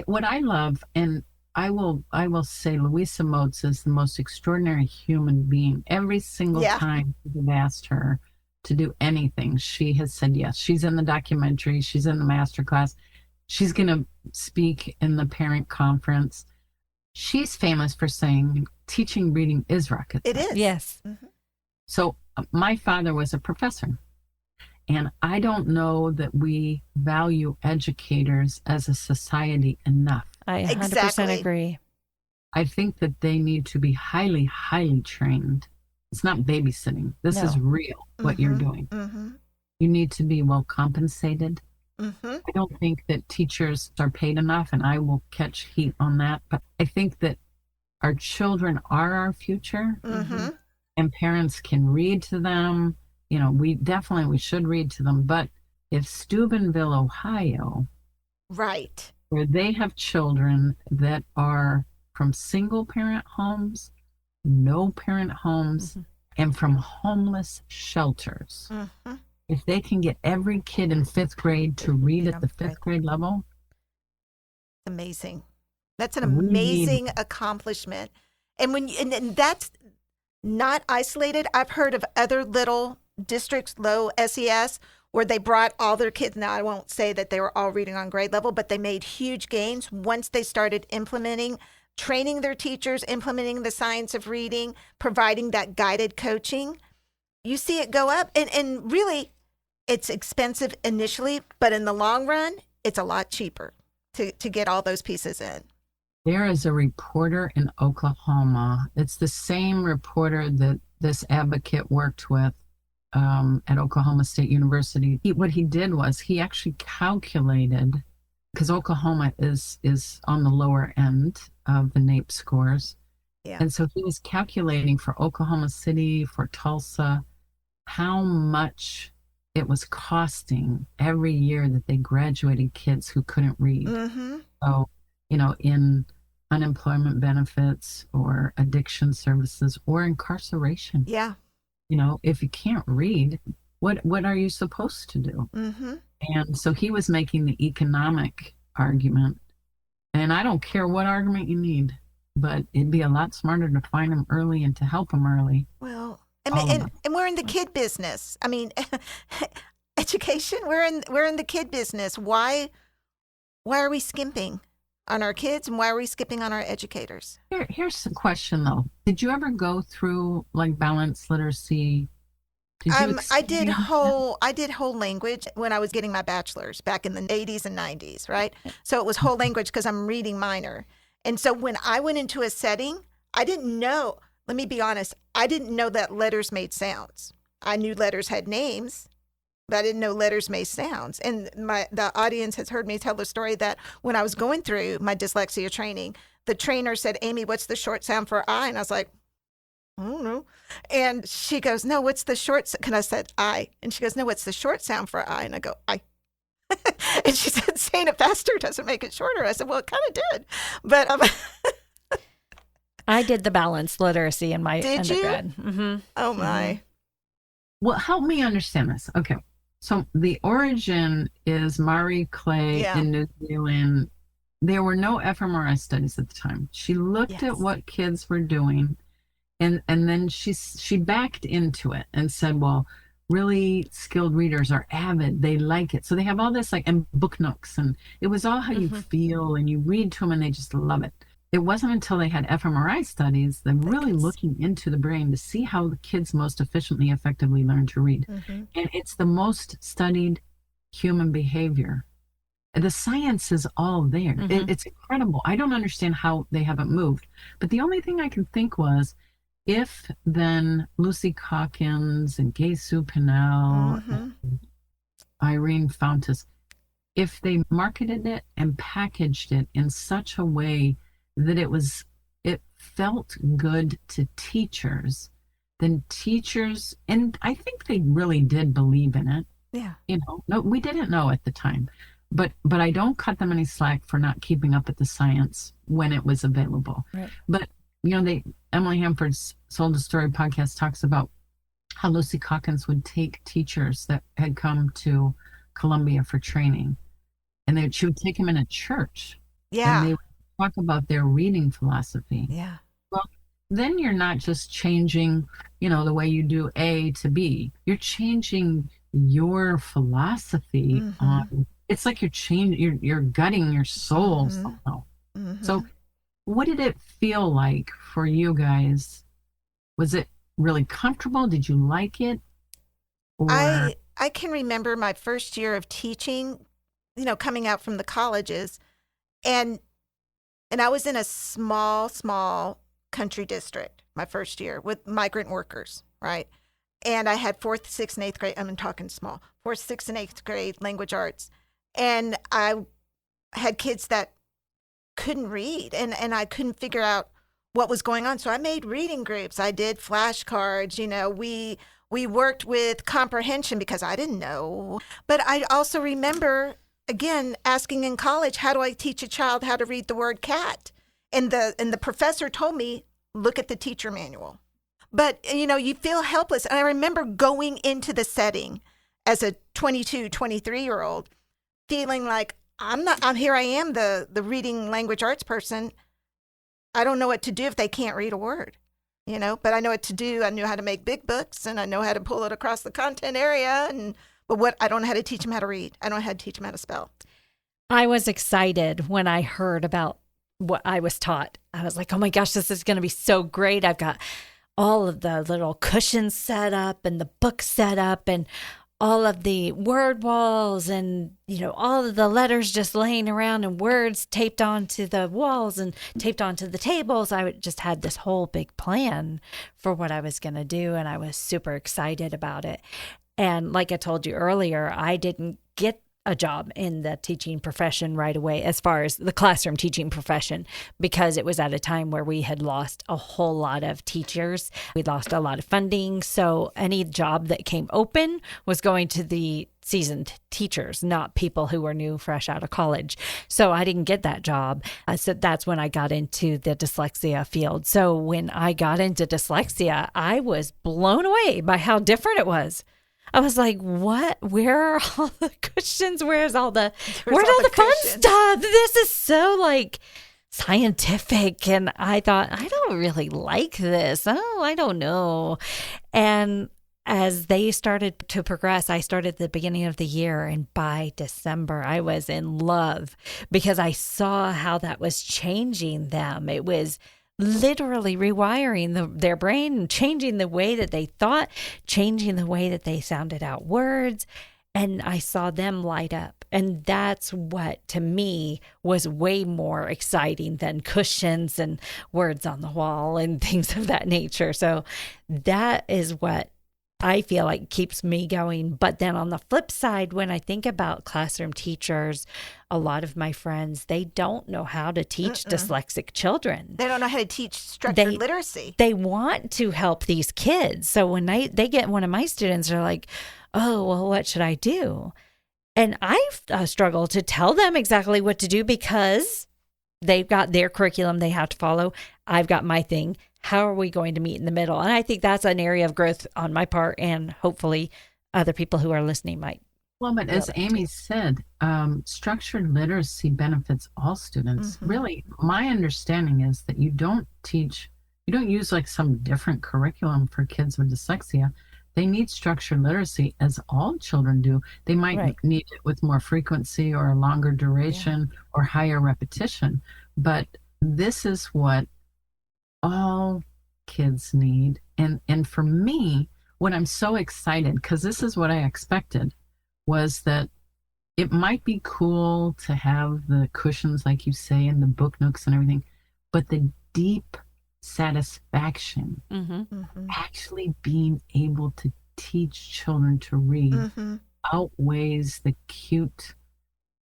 what I love, and I will say Louisa Moats is the most extraordinary human being. Every single time we've asked her to do anything, she has said yes. She's in the documentary. She's in the master class. She's going to speak in the parent conference. She's famous for saying teaching reading is rocket science. It is. Yes. So my father was a professor, and I don't know that we value educators as a society enough. I 100% agree. I think that they need to be highly, highly trained. It's not babysitting. This is real, what you're doing. You need to be well compensated. Mm-hmm. I don't think that teachers are paid enough, and I will catch heat on that. But I think that our children are our future, Mm-hmm. and parents can read to them. We should read to them. But if Steubenville, Ohio, Right. where they have children that are from single parent homes, no parent homes, and from homeless shelters, Mm-hmm. if they can get every kid in fifth grade to read at the fifth grade level, Amazing. That's an we need. amazing accomplishment. And and that's not isolated. I've heard of other little districts, low SES, where they brought all their kids. Now, I won't say that they were all reading on grade level, but they made huge gains once they started implementing, training their teachers, implementing the science of reading, providing that guided coaching. You see it go up. And really, it's expensive initially, but in the long run, it's a lot cheaper to get all those pieces in. There is a reporter in Oklahoma. It's the same reporter that this advocate worked with at Oklahoma State University. What he did was he actually calculated, because Oklahoma is on the lower end of the NAEP scores. Yeah. And so he was calculating for Oklahoma City, for Tulsa, how much it was costing every year that they graduated kids who couldn't read. Mm-hmm. So, in unemployment benefits or addiction services or incarceration. Yeah. If you can't read, what are you supposed to do? Mm-hmm. And so he was making the economic argument. And I don't care what argument you need, but it'd be a lot smarter to find them early and to help them early. Well, I mean, and we're in the kid business. I mean, education, we're in the kid business. Why are we skimping on our kids, and why are we skipping on our educators? Here's the question though. Did you ever go through like balanced literacy? I did whole language when I was getting my bachelor's back in the 80s and 90s, right? So it was whole language because I'm reading minor. And so when I went into a setting, I didn't know, let me be honest, I didn't know that letters made sounds. I knew letters had names, but I didn't know letters made sounds. And the audience has heard me tell the story that when I was going through my dyslexia training, the trainer said, "Amy, what's the short sound for I?" And I was like, "I don't know." And she goes, "No, what's the short?" And I said, "I." And she goes, "No, what's the short sound for I?" And I go, "I." And she said, "Saying it faster doesn't make it shorter." I said, "Well, it kind of did." But I did the balanced literacy in my Did undergrad. you? Mm-hmm. Oh, my. Well, help me understand this. Okay. So the origin is Marie Clay in New Zealand. There were no fMRI studies at the time. She looked at what kids were doing, and then she backed into it and said, well, really skilled readers are avid. They like it. So they have all this and book nooks, and it was all how you feel, and you read to them and they just love it. It wasn't until they had fMRI studies, them really looking into the brain to see how the kids most efficiently, effectively learn to read. And it's the most studied human behavior. The science is all there. It's incredible. I don't understand how they haven't moved. But the only thing I can think was, if then Lucy Calkins and Gay Sue Pinnell and Irene Fountas, if they marketed it and packaged it in such a way that it felt good to teachers, then teachers, and I think they really did believe in it. Yeah. No, we didn't know at the time, but I don't cut them any slack for not keeping up with the science when it was available. Right. But Emily Hanford's Sold a Story podcast talks about how Lucy Calkins would take teachers that had come to Columbia for training, and she would take them in a church. Yeah. And they would talk about their reading philosophy. Yeah. Well, then you're not just changing, the way you do A to B. You're changing your philosophy on. It's like you're gutting your soul somehow. So, what did it feel like for you guys? Was it really comfortable? Did you like it? Or... I can remember my first year of teaching, coming out from the colleges, and I was in a small country district my first year with migrant workers, right? and I had fourth, sixth, and eighth grade. I'm talking small, fourth, sixth, and eighth grade language arts. And I had kids that couldn't read, and I couldn't figure out what was going on. So I made reading groups. I did flashcards. We worked with comprehension because I didn't know. But I also remember, again, asking in college, how do I teach a child how to read the word cat? And the professor told me, look at the teacher manual. But, you feel helpless. And I remember going into the setting as a 22, 23-year-old, feeling like here I am, the reading language arts person. I don't know what to do if they can't read a word, but I know what to do. I knew how to make big books, and I know how to pull it across the content area. But I don't know how to teach them how to read. I don't know how to teach them how to spell. I was excited when I heard about what I was taught. I was like, oh my gosh, this is going to be so great. I've got all of the little cushions set up and the books set up and all of the word walls and, all of the letters just laying around and words taped onto the walls and taped onto the tables. I just had this whole big plan for what I was going to do, and I was super excited about it. And like I told you earlier, I didn't get a job in the teaching profession right away, as far as the classroom teaching profession, because it was at a time where we had lost a whole lot of teachers. We lost a lot of funding. So any job that came open was going to the seasoned teachers, not people who were new, fresh out of college. So I didn't get that job. So that's when I got into the dyslexia field. So when I got into dyslexia, I was blown away by how different it was. I was like, what? Where are all the cushions? Where's all the fun stuff? This is so scientific. And I thought, I don't really like this. Oh, I don't know. And as they started to progress, I started at the beginning of the year, and by December, I was in love because I saw how that was changing them. It was literally rewiring their brain, changing the way that they thought, changing the way that they sounded out words. And I saw them light up. And that's what, to me, was way more exciting than cushions and words on the wall and things of that nature. So that is what I feel like keeps me going. But then on the flip side, when I think about classroom teachers, a lot of my friends, they don't know how to teach dyslexic children. They don't know how to teach structured literacy. They want to help these kids. So when they get one of my students, they're like, oh, well, what should I do? And I've struggled to tell them exactly what to do because they've got their curriculum they have to follow. I've got my thing. How are we going to meet in the middle? And I think that's an area of growth on my part, and hopefully other people who are listening might. Well, but as Amy said, structured literacy benefits all students. Mm-hmm. Really, my understanding is that you don't use some different curriculum for kids with dyslexia. They need structured literacy, as all children do. They might need it with more frequency or a longer duration or higher repetition. But this is what all kids need. And for me, what I'm so excited, because this is what I expected, was that it might be cool to have the cushions, like you say, and the book nooks and everything, but the deep satisfaction, actually being able to teach children to read, outweighs the cute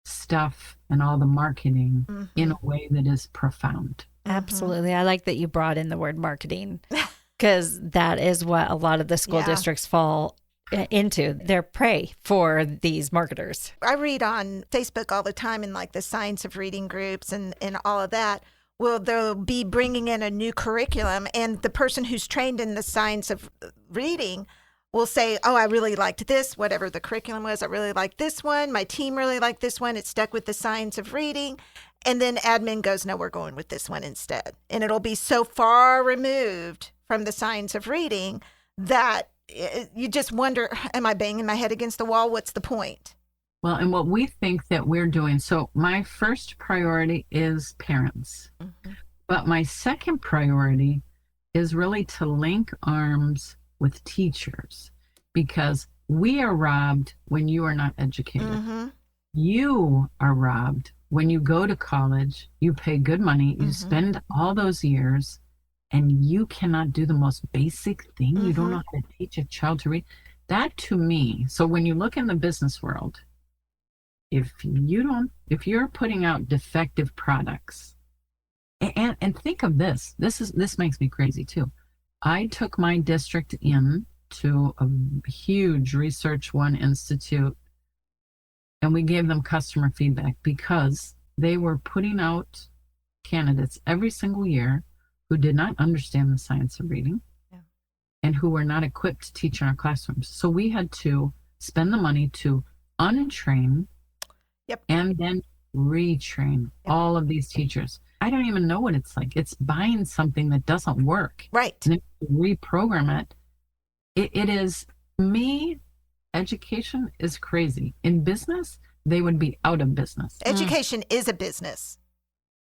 stuff and all the marketing in a way that is profound. Absolutely. I like that you brought in the word marketing, because that is what a lot of the school districts fall into. They're prey for these marketers. I read on Facebook all the time in the science of reading groups and all of that. Well, they'll be bringing in a new curriculum, and the person who's trained in the science of reading will say, oh, I really liked this, whatever the curriculum was. I really liked this one. My team really liked this one. It stuck with the science of reading. And then admin goes, no, we're going with this one instead. And it'll be so far removed from the science of reading that you just wonder, am I banging my head against the wall? What's the point? Well, and what we think that we're doing, so my first priority is parents. But my second priority is really to link arms with teachers, because we are robbed when you are not educated. You are robbed when you go to college, you pay good money, you spend all those years, and you cannot do the most basic thing. You don't know how to teach a child to read. That to me, so when you look in the business world, if you're putting out defective products, and think of this makes me crazy too. I took my district in to a huge Research One institute, and we gave them customer feedback because they were putting out candidates every single year who did not understand the science of reading and who were not equipped to teach in our classrooms. So we had to spend the money to untrain and then retrain all of these teachers. I don't even know what it's like. It's buying something that doesn't work. Right. And reprogram it. It is, me, education is crazy. In business, they would be out of business. Education is a business.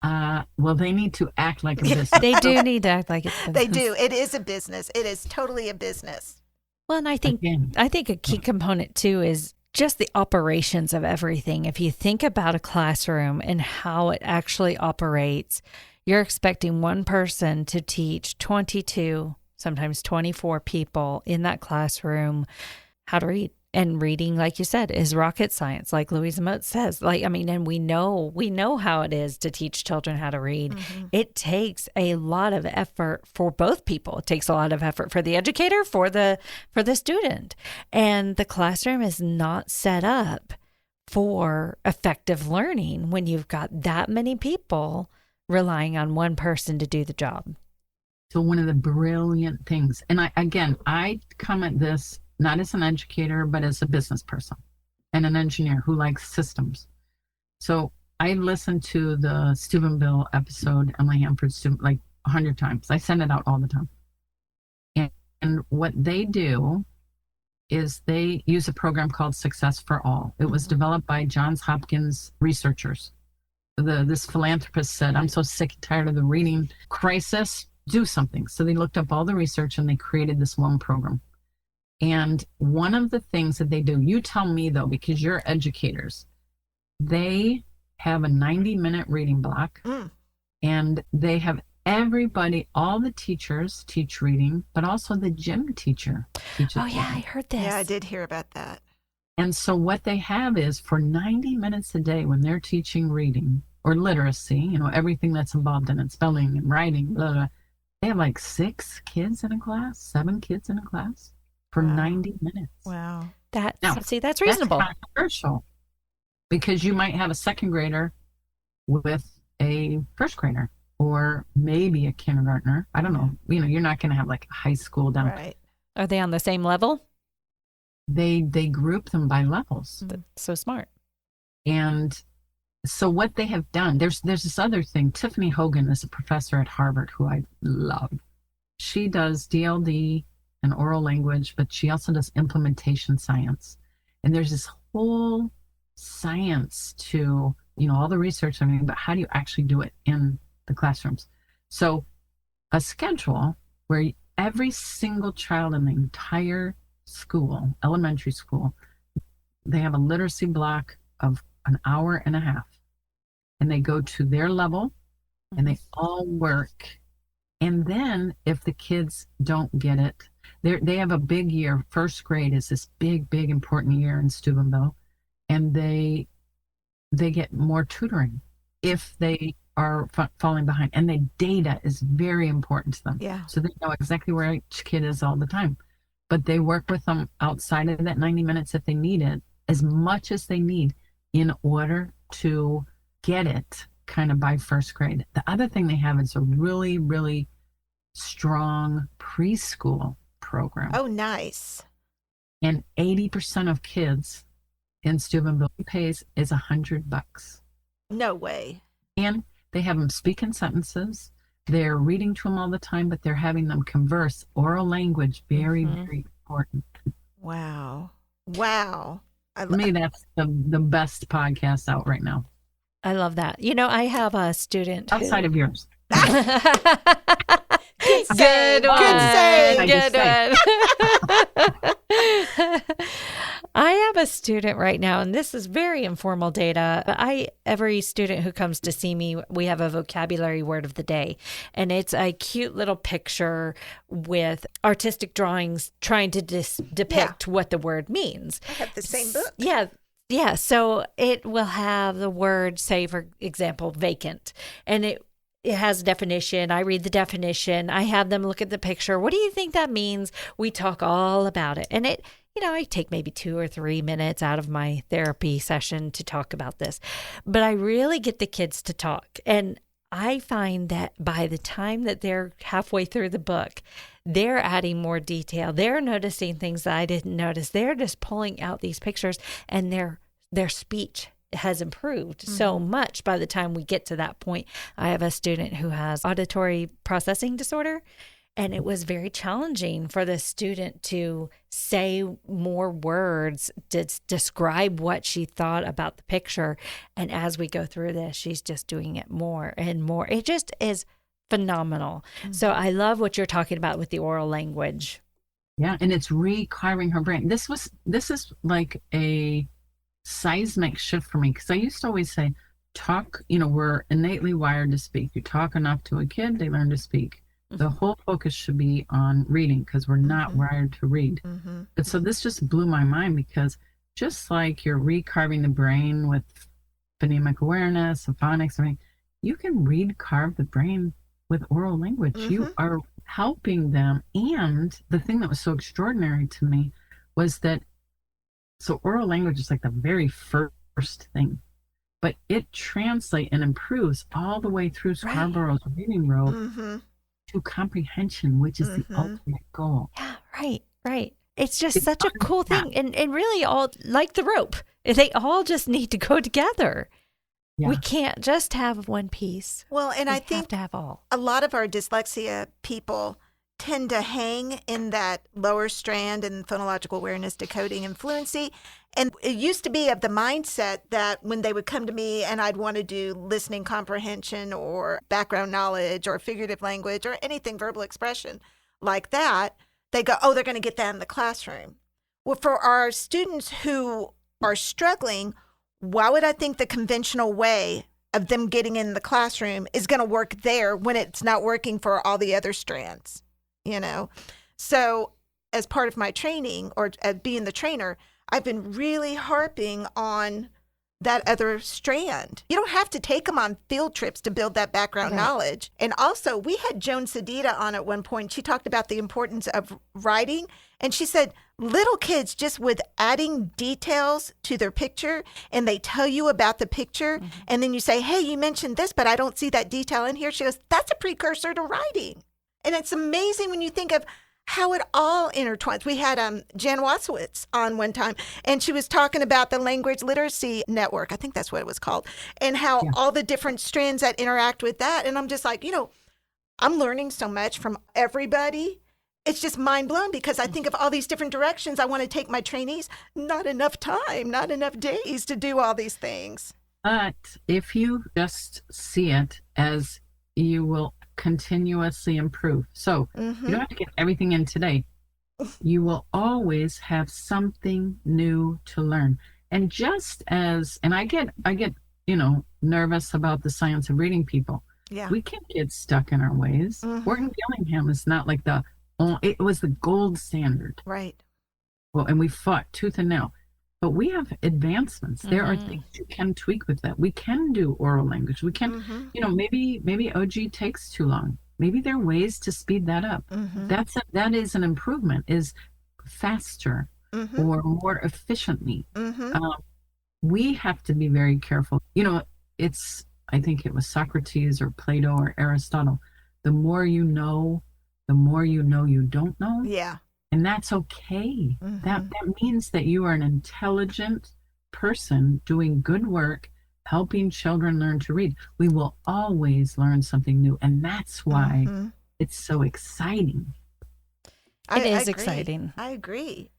Well, they need to act like a business. They do need to act like it's a They business. do. It is a business. It is totally a business. Well, and I think a key component too is just the operations of everything. If you think about a classroom and how it actually operates, you're expecting one person to teach 22, sometimes 24 people in that classroom how to read. And reading, like you said, is rocket science, like Louisa Moat says. And we know how it is to teach children how to read. It takes a lot of effort for both people. It takes a lot of effort for the educator, for the student. And the classroom is not set up for effective learning when you've got that many people relying on one person to do the job. So one of the brilliant things, and I come at this not as an educator, but as a business person and an engineer who likes systems. So I listened to the Steubenville episode, Emily Hanford's student, like 100 times. I send it out all the time. And what they do is they use a program called Success for All. It was developed by Johns Hopkins researchers. This philanthropist said, I'm so sick and tired of the reading crisis, do something. So they looked up all the research and they created this one program. And one of the things that they do, you tell me though, because you're educators, they have a 90-minute reading block and they have everybody, all the teachers teach reading, but also the gym teacher teaches reading. I heard this. Yeah, I did hear about that. And so what they have is for 90 minutes a day when they're teaching reading or literacy, everything that's involved in it, spelling and writing, blah, blah, they have like 6 kids in a class, 7 kids in a class. For 90 minutes. Wow. That's reasonable. That's controversial because you might have a second grader with a first grader or maybe a kindergartner. I don't know. You're not going to have like a high school down. Right. Are they on the same level? They group them by levels. That's so smart. And so what they have done, there's this other thing. Tiffany Hogan is a professor at Harvard who I love. She does DLD and oral language, but she also does implementation science. And there's this whole science to, all the research, but how do you actually do it in the classrooms? So a schedule where every single child in the entire school, elementary school, they have a literacy block of an hour and a half. And they go to their level and they all work. And then if the kids don't get it, they have a big year. First grade is this big, important year in Steubenville, and they get more tutoring if they are falling behind. And the data is very important to them. Yeah. So they know exactly where each kid is all the time. But they work with them outside of that 90 minutes if they need it, as much as they need in order to get it kind of by first grade. The other thing they have is a really, really strong preschool program. Oh, nice. And 80% of kids in Steubenville pays is $100. No way. And they have them speak in sentences. They're reading to them all the time, but they're having them converse. Oral language, very, very important. Wow. To me, that's the best podcast out right now. I love that. I have a student outside of yours. Good one. I have a student right now, and this is very informal data, but every student who comes to see me, we have a vocabulary word of the day, and it's a cute little picture with artistic drawings trying to depict what the word means. I have the same book. Yeah. Yeah. So it will have the word, say, for example, vacant, and it has a definition. I read the definition. I have them look at the picture. What do you think that means? We talk all about it. And I take maybe 2 or 3 minutes out of my therapy session to talk about this. But I really get the kids to talk. And I find that by the time that they're halfway through the book, they're adding more detail. They're noticing things that I didn't notice. They're just pulling out these pictures, and their speech has improved so much by the time we get to that point. I have a student who has auditory processing disorder, and it was very challenging for the student to say more words to describe what she thought about the picture. And as we go through this, she's just doing it more and more. It just is phenomenal. So I love what you're talking about with the oral language. Yeah, and it's recarving her brain. This is like a seismic shift for me, because I used to always say, talk, we're innately wired to speak. You talk enough to a kid, they learn to speak. The whole focus should be on reading, because we're not wired to read. But so this just blew my mind, because just like you're recarving the brain with phonemic awareness and phonics, you can recarve the brain with oral language. You are helping them. And the thing that was so extraordinary to me was that, so oral language is like the very first thing, but it translates and improves all the way through Scarborough's reading road to comprehension, which is the ultimate goal. Yeah, right. It's just such a cool thing. And really all like the rope, they all just need to go together. Yeah. We can't just have one piece. Well, and I think have to have all. A lot of our dyslexia people tend to hang in that lower strand in phonological awareness, decoding, and fluency. And it used to be of the mindset that when they would come to me and I'd want to do listening comprehension or background knowledge or figurative language or anything verbal expression like that, they go, oh, they're going to get that in the classroom. Well, for our students who are struggling, why would I think the conventional way of them getting in the classroom is going to work there when it's not working for all the other strands? So as part of my training or being the trainer, I've been really harping on that other strand. You don't have to take them on field trips to build that background knowledge. And also, we had Joan Sedita on at one point. She talked about the importance of writing. And she said, little kids just with adding details to their picture, and they tell you about the picture. And then you say, hey, you mentioned this, but I don't see that detail in here. She goes, that's a precursor to writing. And it's amazing when you think of how it all intertwines. We had Jan Wasowitz on one time, and she was talking about the Language Literacy Network. I think that's what it was called, and how all the different strands that interact with that. And I'm just like, I'm learning so much from everybody. It's just mind blowing, because I think of all these different directions I want to take my trainees. Not enough time, not enough days to do all these things. But if you just see it as you will continuously improve. So you don't have to get everything in today. You will always have something new to learn. And just as, and I get, nervous about the science of reading people. Yeah. We can't get stuck in our ways. Morton Gillingham is not like it was the gold standard. Right. Well, and we fought tooth and nail. But we have advancements. There are things you can tweak with that. We can do oral language. We can, maybe OG takes too long. Maybe there are ways to speed that up. That is an improvement, is faster or more efficiently. We have to be very careful. I think it was Socrates or Plato or Aristotle. The more you know you don't know. Yeah. And that's okay. That means that you are an intelligent person doing good work, helping children learn to read. We will always learn something new. And that's why it's so exciting. It is exciting. I agree.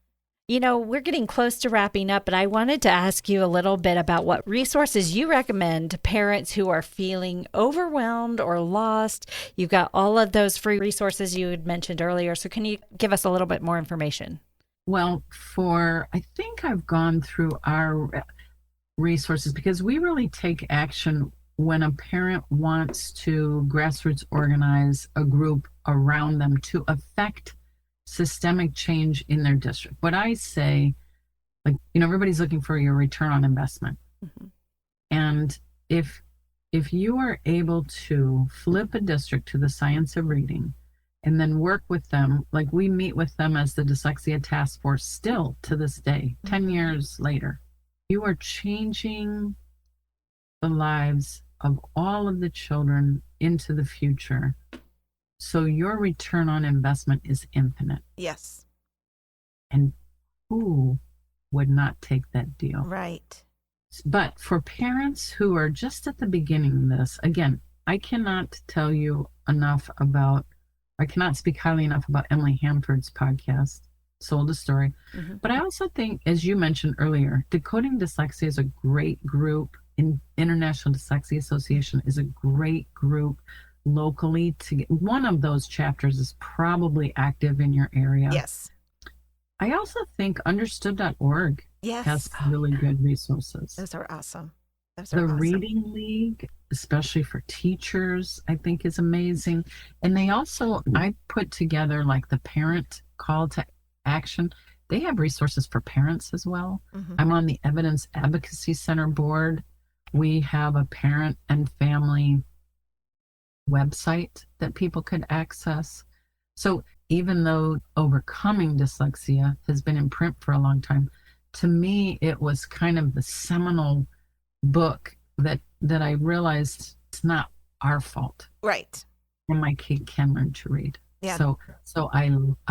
We're getting close to wrapping up, but I wanted to ask you a little bit about what resources you recommend to parents who are feeling overwhelmed or lost. You've got all of those free resources you had mentioned earlier. So can you give us a little bit more information? Well, I think I've gone through our resources because we really take action when a parent wants to grassroots organize a group around them to affect systemic change in their district. What I say, like, everybody's looking for your return on investment. Mhm. And if you are able to flip a district to the science of reading and then work with them, like we meet with them as the Dyslexia Task Force still to this day, 10 years later, you are changing the lives of all of the children into the future. So your return on investment is infinite. Yes. And who would not take that deal? Right. But for parents who are just at the beginning of this, again, I cannot speak highly enough about Emily Hanford's podcast, Sold a Story. Mm-hmm. But I also think, as you mentioned earlier, Decoding Dyslexia is a great group. International Dyslexia Association is a great group locally. One of those chapters is probably active in your area. Yes. I also think understood.org Yes. has really good resources. Those are awesome. The Reading League, especially for teachers, I think is amazing. And I put together like the parent call to action. They have resources for parents as well. Mm-hmm. I'm on the Evidence Advocacy Center board. We have a parent and family website that people could access. So even though Overcoming Dyslexia has been in print for a long time, to me, it was kind of the seminal book that I realized it's not our fault. Right. And my kid can learn to read. Yeah. So I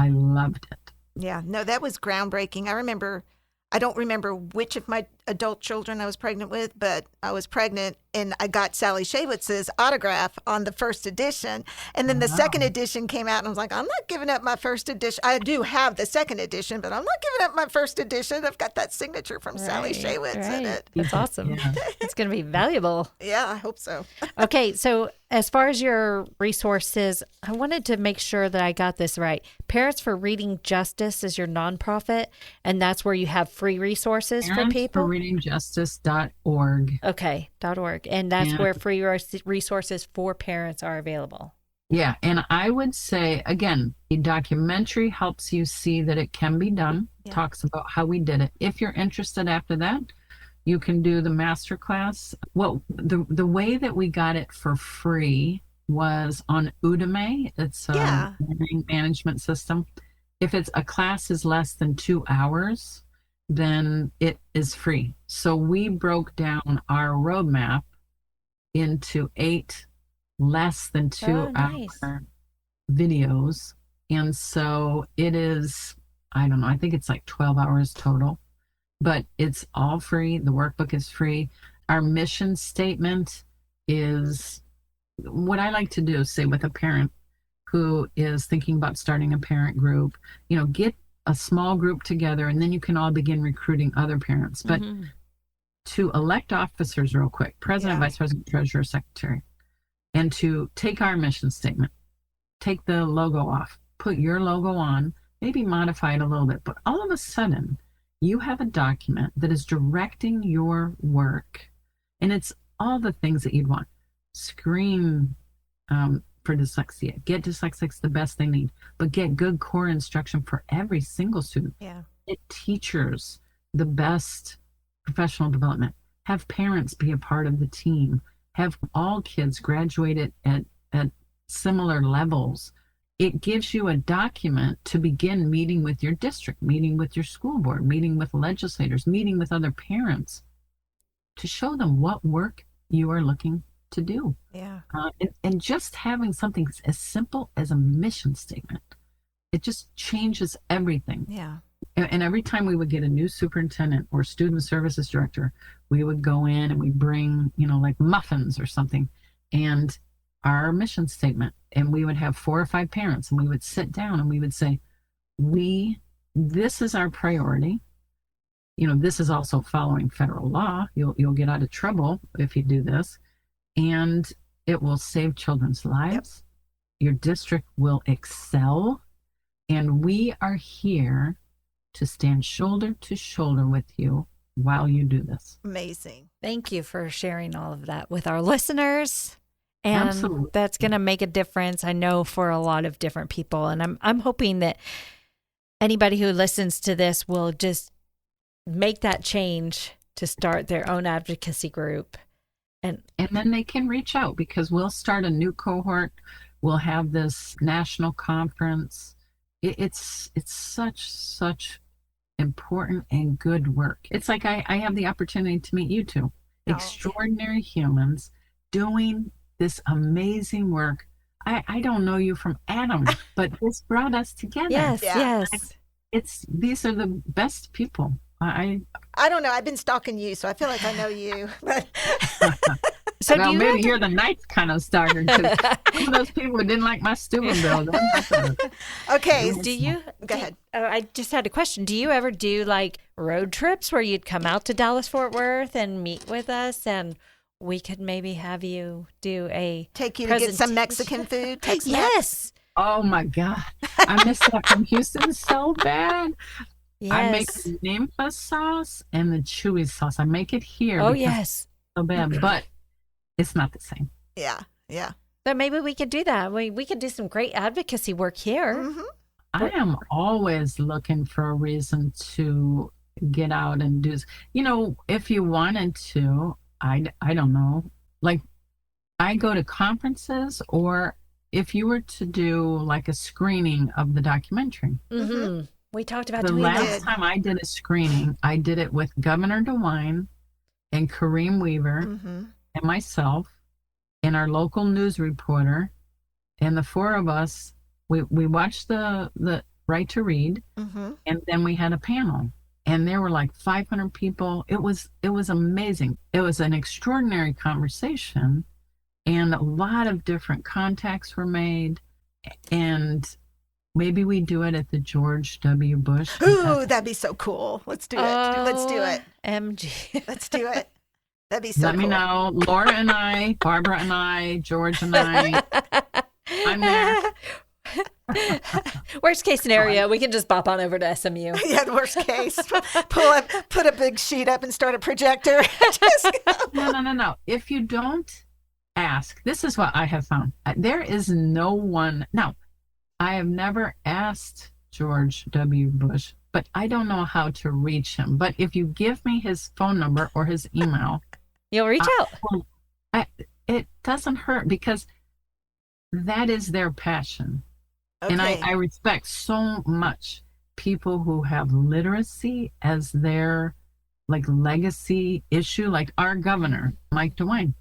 loved it. Yeah. No, that was groundbreaking. I don't remember which of my adult children I was pregnant with, but I was pregnant and I got Sally Shawitz's autograph on the first edition. And then the second edition came out and I was like, I'm not giving up my first edition. I do have the second edition, but I'm not giving up my first edition. I've got that signature from Sally Shawitz in it. That's awesome. Yeah. It's going to be valuable. Yeah, I hope so. Okay, so as far as your resources, I wanted to make sure that I got this right. Parents for Reading Justice is your nonprofit, and that's where you have free resources for people? ParentsForReadingJustice.org. Okay, .org. And that's where free resources for parents are available. Yeah, and I would say, again, a documentary helps you see that it can be done, talks about how we did it. If you're interested after that, you can do the masterclass. Well, the way that we got it for free was on Udemy. It's a learning management system. If a class is less than 2 hours, then it is free. So we broke down our roadmap into 8 less than 2 hour videos. And so it is, I don't know, I think it's like 12 hours total, but it's all free. The workbook is free. Our mission statement is what I like to do, say with a parent who is thinking about starting a parent group, get a small group together and then you can all begin recruiting other parents. But to elect officers real quick, president, vice president, treasurer, secretary, and to take our mission statement, take the logo off, put your logo on, maybe modify it a little bit, but all of a sudden you have a document that is directing your work, and it's all the things that you'd want. Screen for dyslexia, get dyslexics the best they need, but get good core instruction for every single student. Yeah. Get teachers the best professional development, have parents be a part of the team, have all kids graduated at similar levels. It gives you a document to begin meeting with your district, meeting with your school board, meeting with legislators, meeting with other parents to show them what work you are looking to do. Yeah. And just having something as simple as a mission statement, it just changes everything. Yeah. And every time we would get a new superintendent or student services director, we would go in and we bring, like muffins or something, and our mission statement, and we would have 4 or 5 parents, and we would sit down and we would say, this is our priority. This is also following federal law. You'll get out of trouble if you do this, and it will save children's lives. Your district will excel, and we are here to stand shoulder to shoulder with you while you do this. Amazing. Thank you for sharing all of that with our listeners. And Absolutely. that's going to make a difference, I know, for a lot of different people. And I'm hoping that anybody who listens to this will just make that change to start their own advocacy group. And then they can reach out, because we'll start a new cohort. We'll have this national conference. It's such important and good work. It's like I have the opportunity to meet you two, extraordinary humans doing this amazing work. I don't know you from Adam, but this brought us together. yes. These are the best people. I don't know. I've been stalking you, so I feel like I know you. So well, maybe you're the ninth kind of stalker, because some of those people who didn't like my student bill. Okay. Do you? Go ahead. I just had a question. Do you ever do like road trips where you'd come out to Dallas Fort Worth and meet with us, and we could maybe have you do take you to get some Mexican food? Tex-Mex? Yes. Oh my God, I miss that from Houston so bad. Yes. I make the nympha sauce and the chewy sauce. I make it here. Oh, because yes. it's so bad, but it's not the same. Yeah. So maybe we could do that. We could do some great advocacy work here. Mm-hmm. I am always looking for a reason to get out and do. If you wanted to, I don't know. Like, I go to conferences, or if you were to do like a screening of the documentary. Mm-hmm. We talked about The doing last that. time I did a screening, I did it with Governor DeWine and Kareem Weaver and myself and our local news reporter, and the four of us. We watched the Right to Read, and then we had a panel, and there were like 500 people. It was amazing. It was an extraordinary conversation, and a lot of different contacts were made, and maybe we do it at the George W. Bush. Ooh, that'd be so cool. Let's do it. Let's do it. MG. Let's do it. That'd be so Let cool. me know. Laura and I, Barbara and I, George and I. I'm there. Worst case scenario, we can just bop on over to SMU. Yeah, the worst case. Put a big sheet up and start a projector. No. If you don't ask, this is what I have found. There is no one. Now, I have never asked George W. Bush, but I don't know how to reach him. But if you give me his phone number or his email, you'll reach out. It doesn't hurt, because that is their passion. Okay. And I respect so much people who have literacy as their like legacy issue, like our governor, Mike DeWine.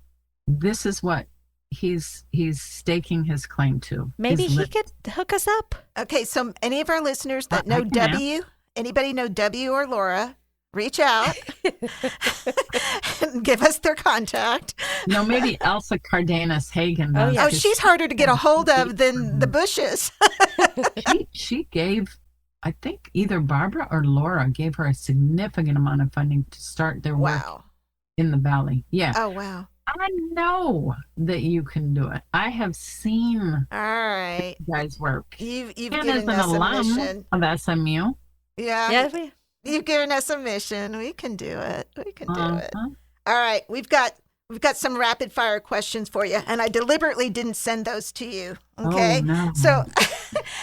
This is what he's staking his claim to. Maybe he could hook us up. Okay, so any of our listeners that know W, anybody know W or Laura, reach out and give us their contact. Maybe Elsa Cardenas Hagen does. Oh, she's harder to get a hold of than the Bushes. she gave, I think either Barbara or Laura gave her a significant amount of funding to start their work in the Valley. Yeah. Oh, wow. I know that you can do it. I have seen All right. you guys work. You've and given as an us a alum mission. of SMU. Yeah. You've given us a mission. We can do it. We can do it. Uh-huh. All right. We've got some rapid fire questions for you, and I deliberately didn't send those to you. Okay. Oh, no. So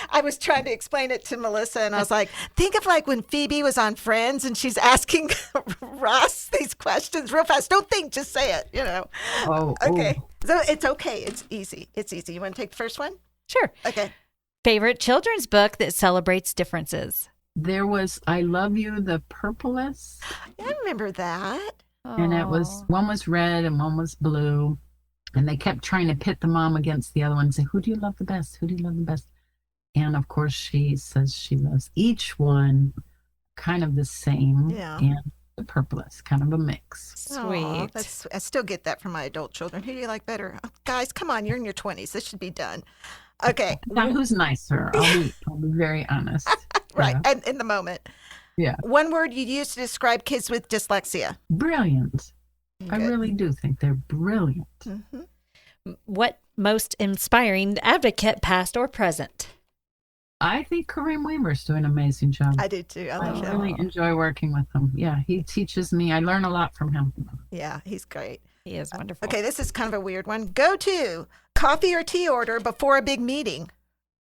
I was trying to explain it to Melissa, and I was like, think of like when Phoebe was on Friends and she's asking Ross these questions real fast. Don't think, just say it, Oh, okay. So it's okay. It's easy. You want to take the first one? Sure. Okay. Favorite children's book that celebrates differences? There was I Love You, the Purplest. I remember that. And it was, one was red and one was blue. And they kept trying to pit the mom against the other one and say, who do you love the best? Who do you love the best? And of course, she says she loves each one kind of the same. Yeah. And the purplest, kind of a mix. Sweet. Aw, I still get that from my adult children. Who do you like better? Oh, guys, come on. You're in your 20s. This should be done. Okay. Now, who's nicer? I'll be very honest. Right. Yeah. And in the moment. Yeah. One word you use to describe kids with dyslexia. Brilliant. I Good. really do think they're brilliant. Mm-hmm. What most inspiring advocate, past or present? I think Kareem Weaver's doing an amazing job. I do too. I I love really him. enjoy working with him. Yeah, he teaches me. I learn a lot from him. Yeah, he's great. He is wonderful. Okay, this is kind of a weird one. Go to coffee or tea order before a big meeting.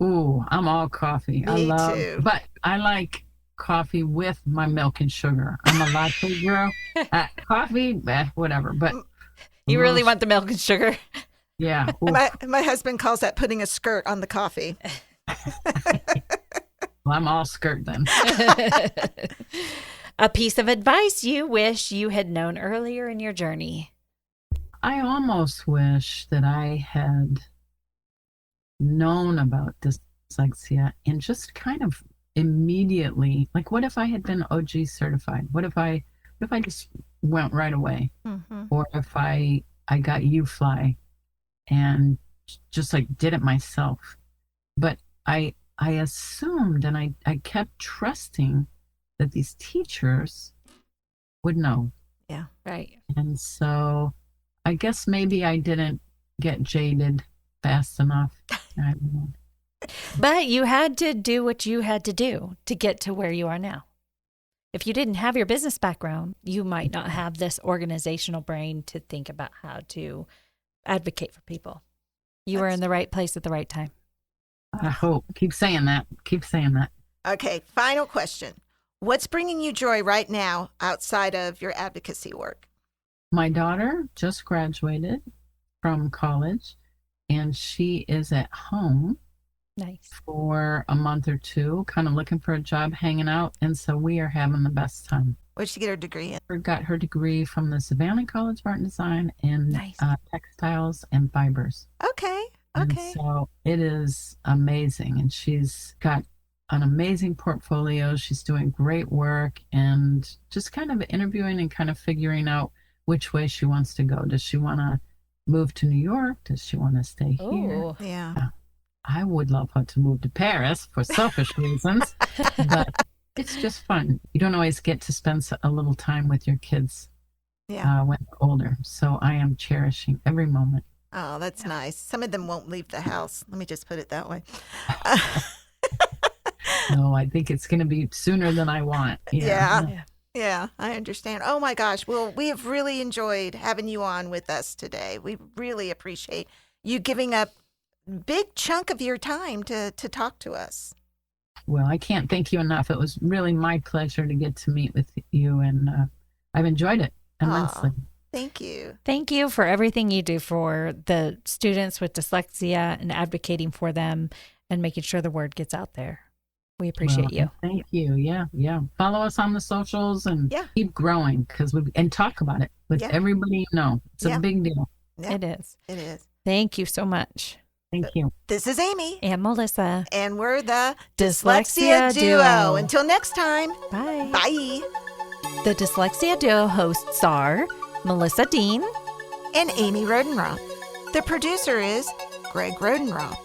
Ooh, I'm all coffee. I Me love, too. but I like coffee with my milk and sugar. I'm a latte girl. Coffee, whatever. But You really want the milk and sugar? yeah. Ooh. My husband calls that putting a skirt on the coffee. Well, I'm all skirt then. A piece of advice you wish you had known earlier in your journey. I almost wish that I had known about dyslexia and just kind of immediately, like, what if I had been OG certified? What if I just went right away? Mm-hmm. Or if I got U-Fly and just like did it myself. But I assumed and I kept trusting that these teachers would know. Yeah. Right. And so I guess maybe I didn't get jaded fast enough. I don't know. But you had to do what you had to do to get to where you are now. If you didn't have your business background, you might not have this organizational brain to think about how to advocate for people. You were in the right place at the right time. I hope. Keep saying that. Keep saying that. Okay, final question. What's bringing you joy right now outside of your advocacy work? My daughter just graduated from college and she is at home Nice. for a month or two, kind of looking for a job, hanging out. And so we are having the best time. What did she get her degree in? She got her degree from the Savannah College of Art and Design in Nice. textiles and fibers. Okay. And Okay. so it is amazing. And she's got an amazing portfolio. She's doing great work and just kind of interviewing and kind of figuring out which way she wants to go. Does she want to move to New York? Does she want to stay here? Ooh. Yeah. I would love her to move to Paris for selfish reasons, but it's just fun. You don't always get to spend a little time with your kids Yeah. when they're older. So I am cherishing every moment. Oh, that's nice. Some of them won't leave the house. Let me just put it that way. No, I think it's going to be sooner than I want. Yeah. Yeah, I understand. Oh my gosh. Well, we have really enjoyed having you on with us today. We really appreciate you giving up a big chunk of your time to talk to us. Well, I can't thank you enough. It was really my pleasure to get to meet with you, and I've enjoyed it immensely. Aw, thank you. Thank you for everything you do for the students with dyslexia and advocating for them and making sure the word gets out there. We appreciate you. Thank you. Yeah. Follow us on the socials and keep growing and talk about it with everybody you know. It's a big deal. Yeah, It is. it is. Thank you so much. Thank you. This is Amy, And Melissa. and we're the Dyslexia Dyslexia Duo. Duo. Until next time, Bye. bye. The Dyslexia Duo hosts are Melissa Dean. And Amy Rodenroth. The producer is Greg Rodenroth.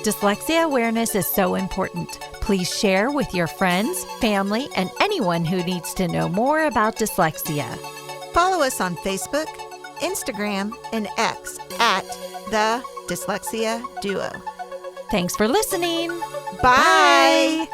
Dyslexia awareness is so important. Please share with your friends, family, and anyone who needs to know more about dyslexia. Follow us on Facebook, Instagram, and X at the Dyslexia Duo. Thanks for listening. Bye.